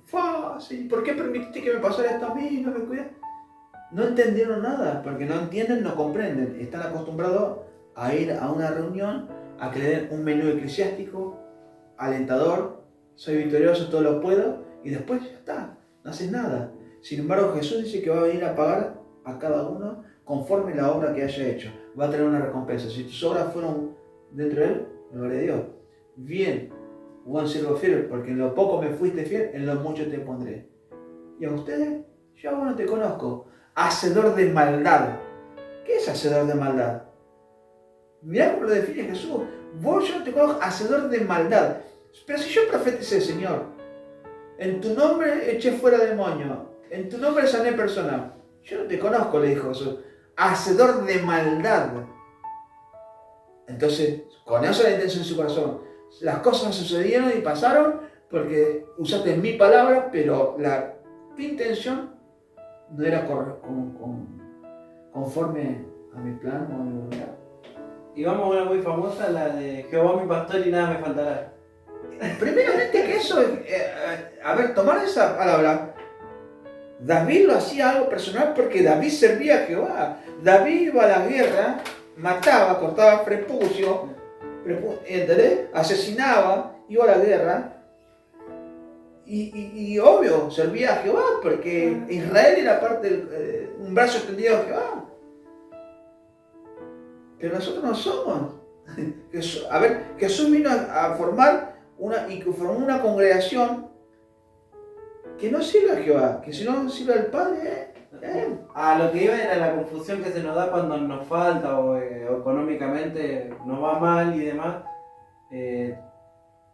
sí, ¿por qué permitiste que me pasara esto a mí? No me cuidas. No entendieron nada, porque no entienden, no comprenden. Están acostumbrados a ir a una reunión, a que le den un menú eclesiástico, alentador, soy victorioso, todo lo puedo, y después ya está, no haces nada. Sin embargo, Jesús dice que va a venir a pagar a cada uno conforme la obra que haya hecho. Va a tener una recompensa. Si tus obras fueron dentro de él, gloria a Dios. Bien, buen siervo fiel, porque en lo poco me fuiste fiel, en lo mucho te pondré. Y a ustedes, yo aún no te conozco. Hacedor de maldad. ¿Qué es hacedor de maldad? Mirá cómo lo define Jesús. Vos yo no te conozco, hacedor de maldad. Pero si yo profeticé, Señor, en tu nombre eché fuera demonios, en tu nombre sané personas. Yo no te conozco, le dijo Jesús. Hacedor de maldad. Entonces, con eso la intención en su corazón. Las cosas sucedieron y pasaron porque usaste mi palabra, pero tu intención no era conforme a mi plan o a mi voluntad. Y vamos a una muy famosa, la de Jehová mi pastor y nada me faltará. Primeramente que eso, tomar esa palabra, David lo hacía algo personal porque David servía a Jehová. David iba a la guerra, mataba, cortaba prepucio, ¿entendés? Asesinaba, iba a la guerra y obvio, servía a Jehová porque Israel era parte un brazo extendido a Jehová. Pero nosotros no somos. Jesús vino a formar una congregación que no sirve a Jehová, que si no sirve al Padre, A lo que iba era la confusión que se nos da cuando nos falta o económicamente nos va mal y demás.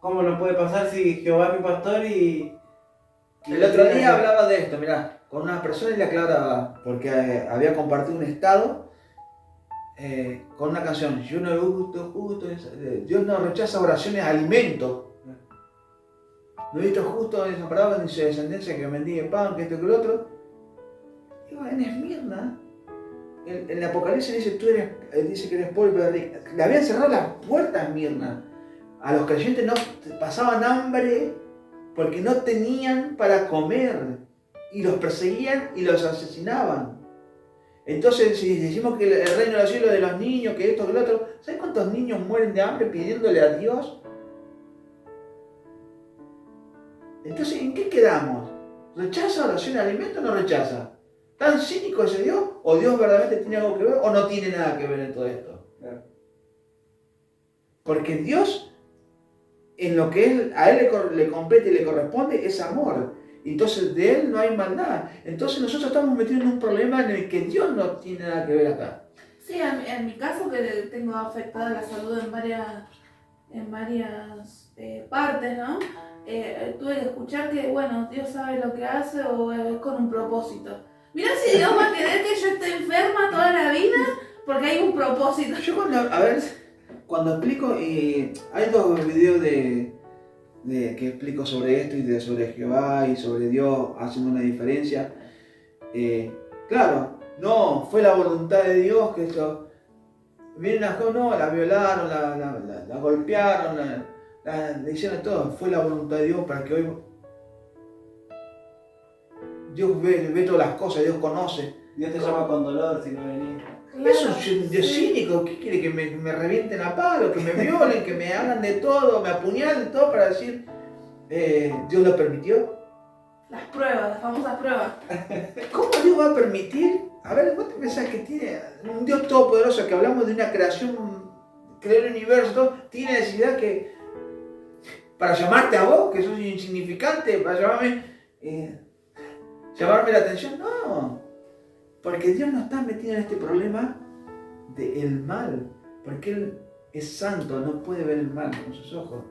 ¿Cómo nos puede pasar si Jehová es mi pastor y El otro día hablaba de esto, mirá, con una persona y le aclaraba, porque había compartido un estado con una canción, yo no justo, Dios no rechaza oraciones, alimento. No he visto justo desamparado ni su descendencia que mendigue pan, que esto que lo otro. Digo, en Esmirna, en el Apocalipsis dice, dice que eres pobre, pero rico. Le habían cerrado las puertas a Esmirna. A los creyentes no pasaban hambre porque no tenían para comer. Y los perseguían y los asesinaban. Entonces, si decimos que el reino de los cielos es de los niños, que esto, que lo otro, ¿sabes cuántos niños mueren de hambre pidiéndole a Dios Entonces, ¿en qué quedamos? ¿Rechaza oración y alimento o no rechaza? ¿Tan cínico ese Dios? ¿O Dios verdaderamente tiene algo que ver o no tiene nada que ver en todo esto? Claro. Porque Dios, en lo que a Él le compete y le corresponde, es amor. Entonces de Él no hay maldad. Entonces nosotros estamos metidos en un problema en el que Dios no tiene nada que ver acá. Sí, en mi caso que tengo afectada la salud en varias partes, ¿no? Tuve que escuchar que, bueno, Dios sabe lo que hace o es con un propósito. Mirá si Dios va a querer que yo esté enferma toda la vida porque hay un propósito. Yo cuando explico, hay 2 videos que explico sobre esto y sobre Jehová y sobre Dios haciendo una diferencia. Claro, no fue la voluntad de Dios que esto. Vienen a no, la violaron, la golpearon, le hicieron todo. Fue la voluntad de Dios para que hoy Dios ve todas las cosas, Dios conoce. Dios te llama con dolor si no venís. Claro, Eso es un Dios cínico. ¿Qué quiere? Que me revienten a palo, que me violen, que me hagan de todo, me apuñalen todo para decir Dios lo permitió. Las pruebas, las famosas pruebas. ¿Cómo Dios va a permitir? A ver, ¿vos te pensás que tiene un Dios todopoderoso, que hablamos de una creación, creó el universo, todo, tiene necesidad que para llamarte a vos, que sos insignificante, para llamarme la atención? No, porque Dios no está metido en este problema del mal, porque Él es santo, no puede ver el mal con sus ojos.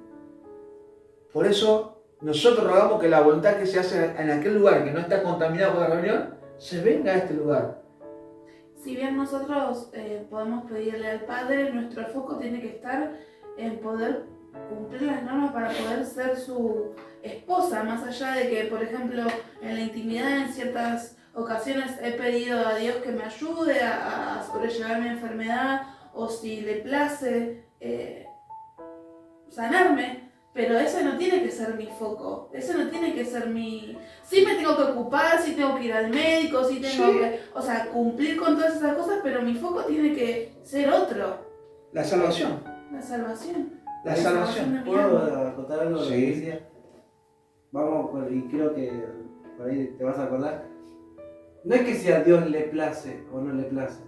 Por eso nosotros rogamos que la voluntad que se hace en aquel lugar que no está contaminado por la reunión, se venga a este lugar. Si bien nosotros podemos pedirle al Padre, nuestro foco tiene que estar en poder cumplir las normas para poder ser su esposa, más allá de que, por ejemplo, en la intimidad en ciertas ocasiones he pedido a Dios que me ayude a sobrellevar mi enfermedad o si le place sanarme. Pero ese no tiene que ser mi foco, ese no tiene que ser mi... Sí me tengo que ocupar, sí tengo que ir al médico, sí tengo que... O sea, cumplir con todas esas cosas, pero mi foco tiene que ser otro. La salvación. La salvación. La salvación. de mi ¿Puedo alma. acotar algo de lo que decía? Vamos, y creo que por ahí te vas a acordar. No es que si a Dios le place o no le place,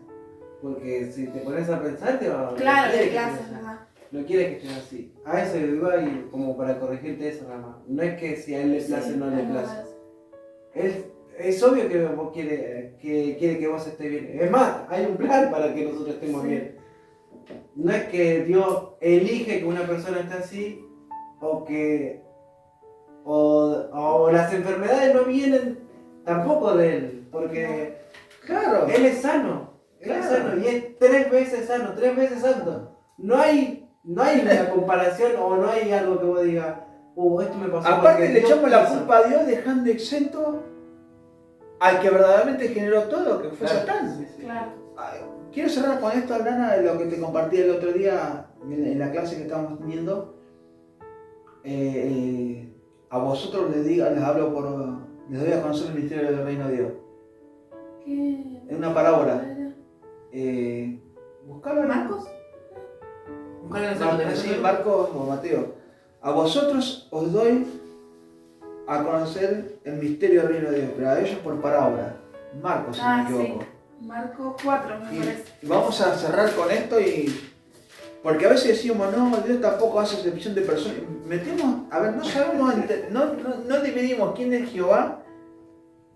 porque si te pones a pensar te va a... Claro, quiere le que place, estés así. ¿verdad? No quiere que estés así. A eso iba y como para corregirte eso nada más. No es que si a él le place o no le es place. verdad. Es obvio que vos quiere que vos estés bien. Es más, hay un plan para que nosotros estemos Sí. bien. No es que Dios elige que una persona esté así o las enfermedades no vienen tampoco de él, porque Claro. él es sano. Él es Claro. sano y es 3 veces sano, 3 veces santo. No hay una comparación o no hay algo que vos digas, esto me pasó. Aparte porque le Dios echamos la quiso. culpa a Dios dejando exento al que verdaderamente generó todo, que fue Claro, Satán. sí, sí. Claro. Quiero cerrar con esto, Aldana, de lo que te compartí el otro día en la clase que estábamos teniendo. A vosotros les doy a conocer el misterio del reino de Dios. ¿Qué? Es una parábola. Buscalo. ¿Marcos? Buscar en el Salmo de Sí, Jesús. Marcos o Mateo. A vosotros os doy a conocer el misterio del reino de Dios, pero a ellos por parábola. Marcos, si no me equivoco. Sí. Marcos 4, me parece. Y vamos a cerrar con esto porque a veces decimos, no, Dios tampoco hace excepción de personas. No sabemos, no dividimos quién es Jehová,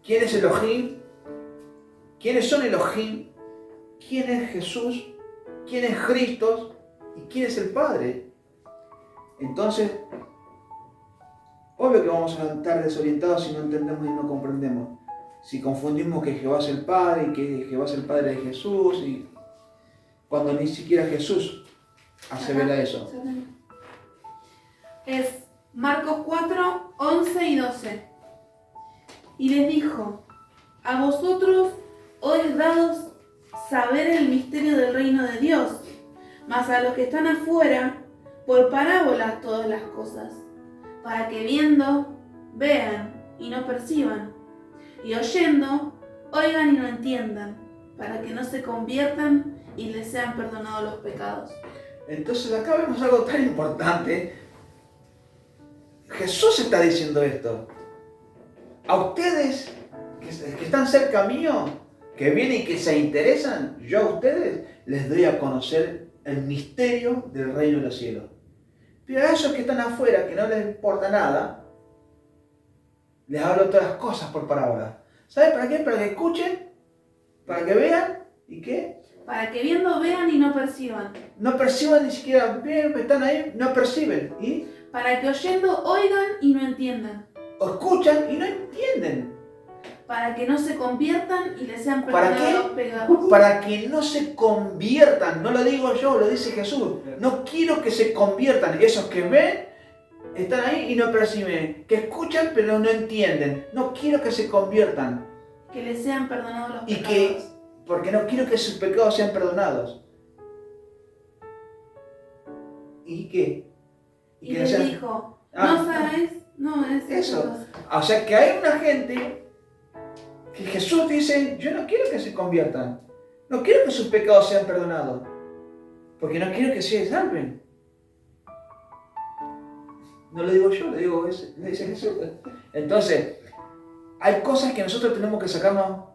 quién es Elohim, quiénes son Elohim, quién es Jesús, quién es Cristo y quién es el Padre. Entonces, obvio que vamos a estar desorientados si no entendemos y no comprendemos. Si confundimos que Jehová es el Padre y que Jehová es el Padre de Jesús, y cuando ni siquiera Jesús asevera eso. Es Marcos 4, 11 y 12. Y les dijo, a vosotros os es dado saber el misterio del reino de Dios, mas a los que están afuera, por parábolas todas las cosas, para que viendo, vean y no perciban, y oyendo, oigan y no entiendan, para que no se conviertan y les sean perdonados los pecados. Entonces acá vemos algo tan importante. Jesús está diciendo esto. A ustedes que están cerca mío, que vienen y que se interesan, yo a ustedes les doy a conocer el misterio del reino de los cielos. Pero a esos que están afuera, que no les importa nada, les hablo todas las cosas por parábola. ¿Sabes para qué? Para que escuchen, para que vean y que Para que viendo vean y no perciban. no perciban ni siquiera, bien, están ahí, no perciben. Y Para que oyendo oigan y no entiendan. o escuchan y no entienden. Para que no se conviertan y les sean ¿Para perdonados qué? los pecados. Para que no se conviertan, no lo digo yo, lo dice Jesús. No quiero que se conviertan, esos que ven, están ahí y no perciben, que escuchan pero no entienden. No quiero que se conviertan, Que les sean perdonados los y pecados. que, porque no quiero que sus pecados sean perdonados. ¿Y qué? Y que les sean- dijo, Ah, no sabes, no es Eso. O sea que hay una gente que Jesús dice, yo no quiero que se conviertan, no quiero que sus pecados sean perdonados, porque no quiero que se salven. No lo digo yo, lo dice Jesús. Entonces, hay cosas que nosotros tenemos que sacarnos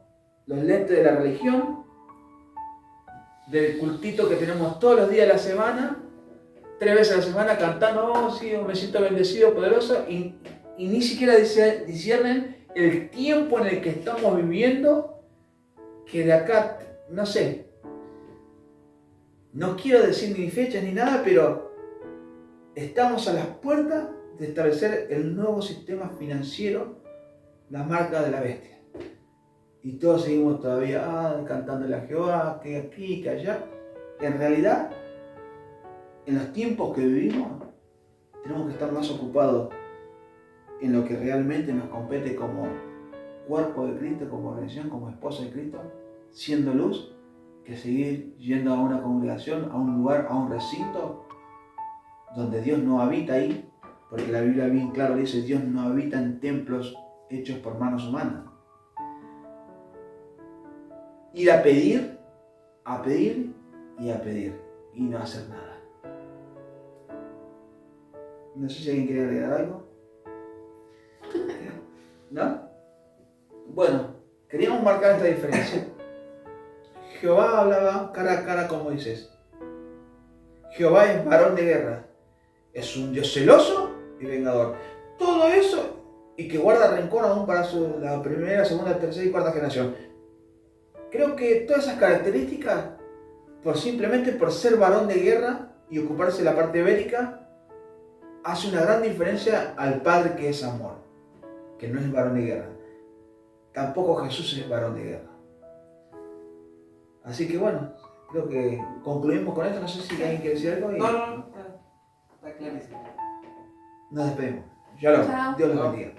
los lentes de la religión, del cultito que tenemos todos los días de la semana, 3 veces a la semana cantando, oh sí, me siento bendecido, poderoso, y ni siquiera disciernen el tiempo en el que estamos viviendo, que de acá, no sé, no quiero decir ni fechas ni nada, pero estamos a las puertas de establecer el nuevo sistema financiero, la marca de la bestia. Y todos seguimos todavía cantándole a Jehová, que aquí, que allá. En realidad, en los tiempos que vivimos, tenemos que estar más ocupados en lo que realmente nos compete como cuerpo de Cristo, como organización, como esposa de Cristo, siendo luz, que seguir yendo a una congregación, a un lugar, a un recinto, donde Dios no habita ahí, porque la Biblia bien claro dice, Dios no habita en templos hechos por manos humanas. Ir a pedir y a pedir, y no hacer nada. No sé si alguien quiere agregar algo. ¿No? Bueno, queríamos marcar esta diferencia. Jehová hablaba cara a cara con Moisés. Jehová es varón de guerra. Es un Dios celoso y vengador. Todo eso y que guarda rencor aún para la primera, segunda, tercera y cuarta generación. Creo que todas esas características, simplemente por ser varón de guerra y ocuparse de la parte bélica, hace una gran diferencia al Padre que es amor, que no es varón de guerra. Tampoco Jesús es varón de guerra. Así que bueno, creo que concluimos con esto. No sé si alguien quiere decir algo. No, está clarísimo. Nos despedimos. Shalom. Chao. Dios los bendiga.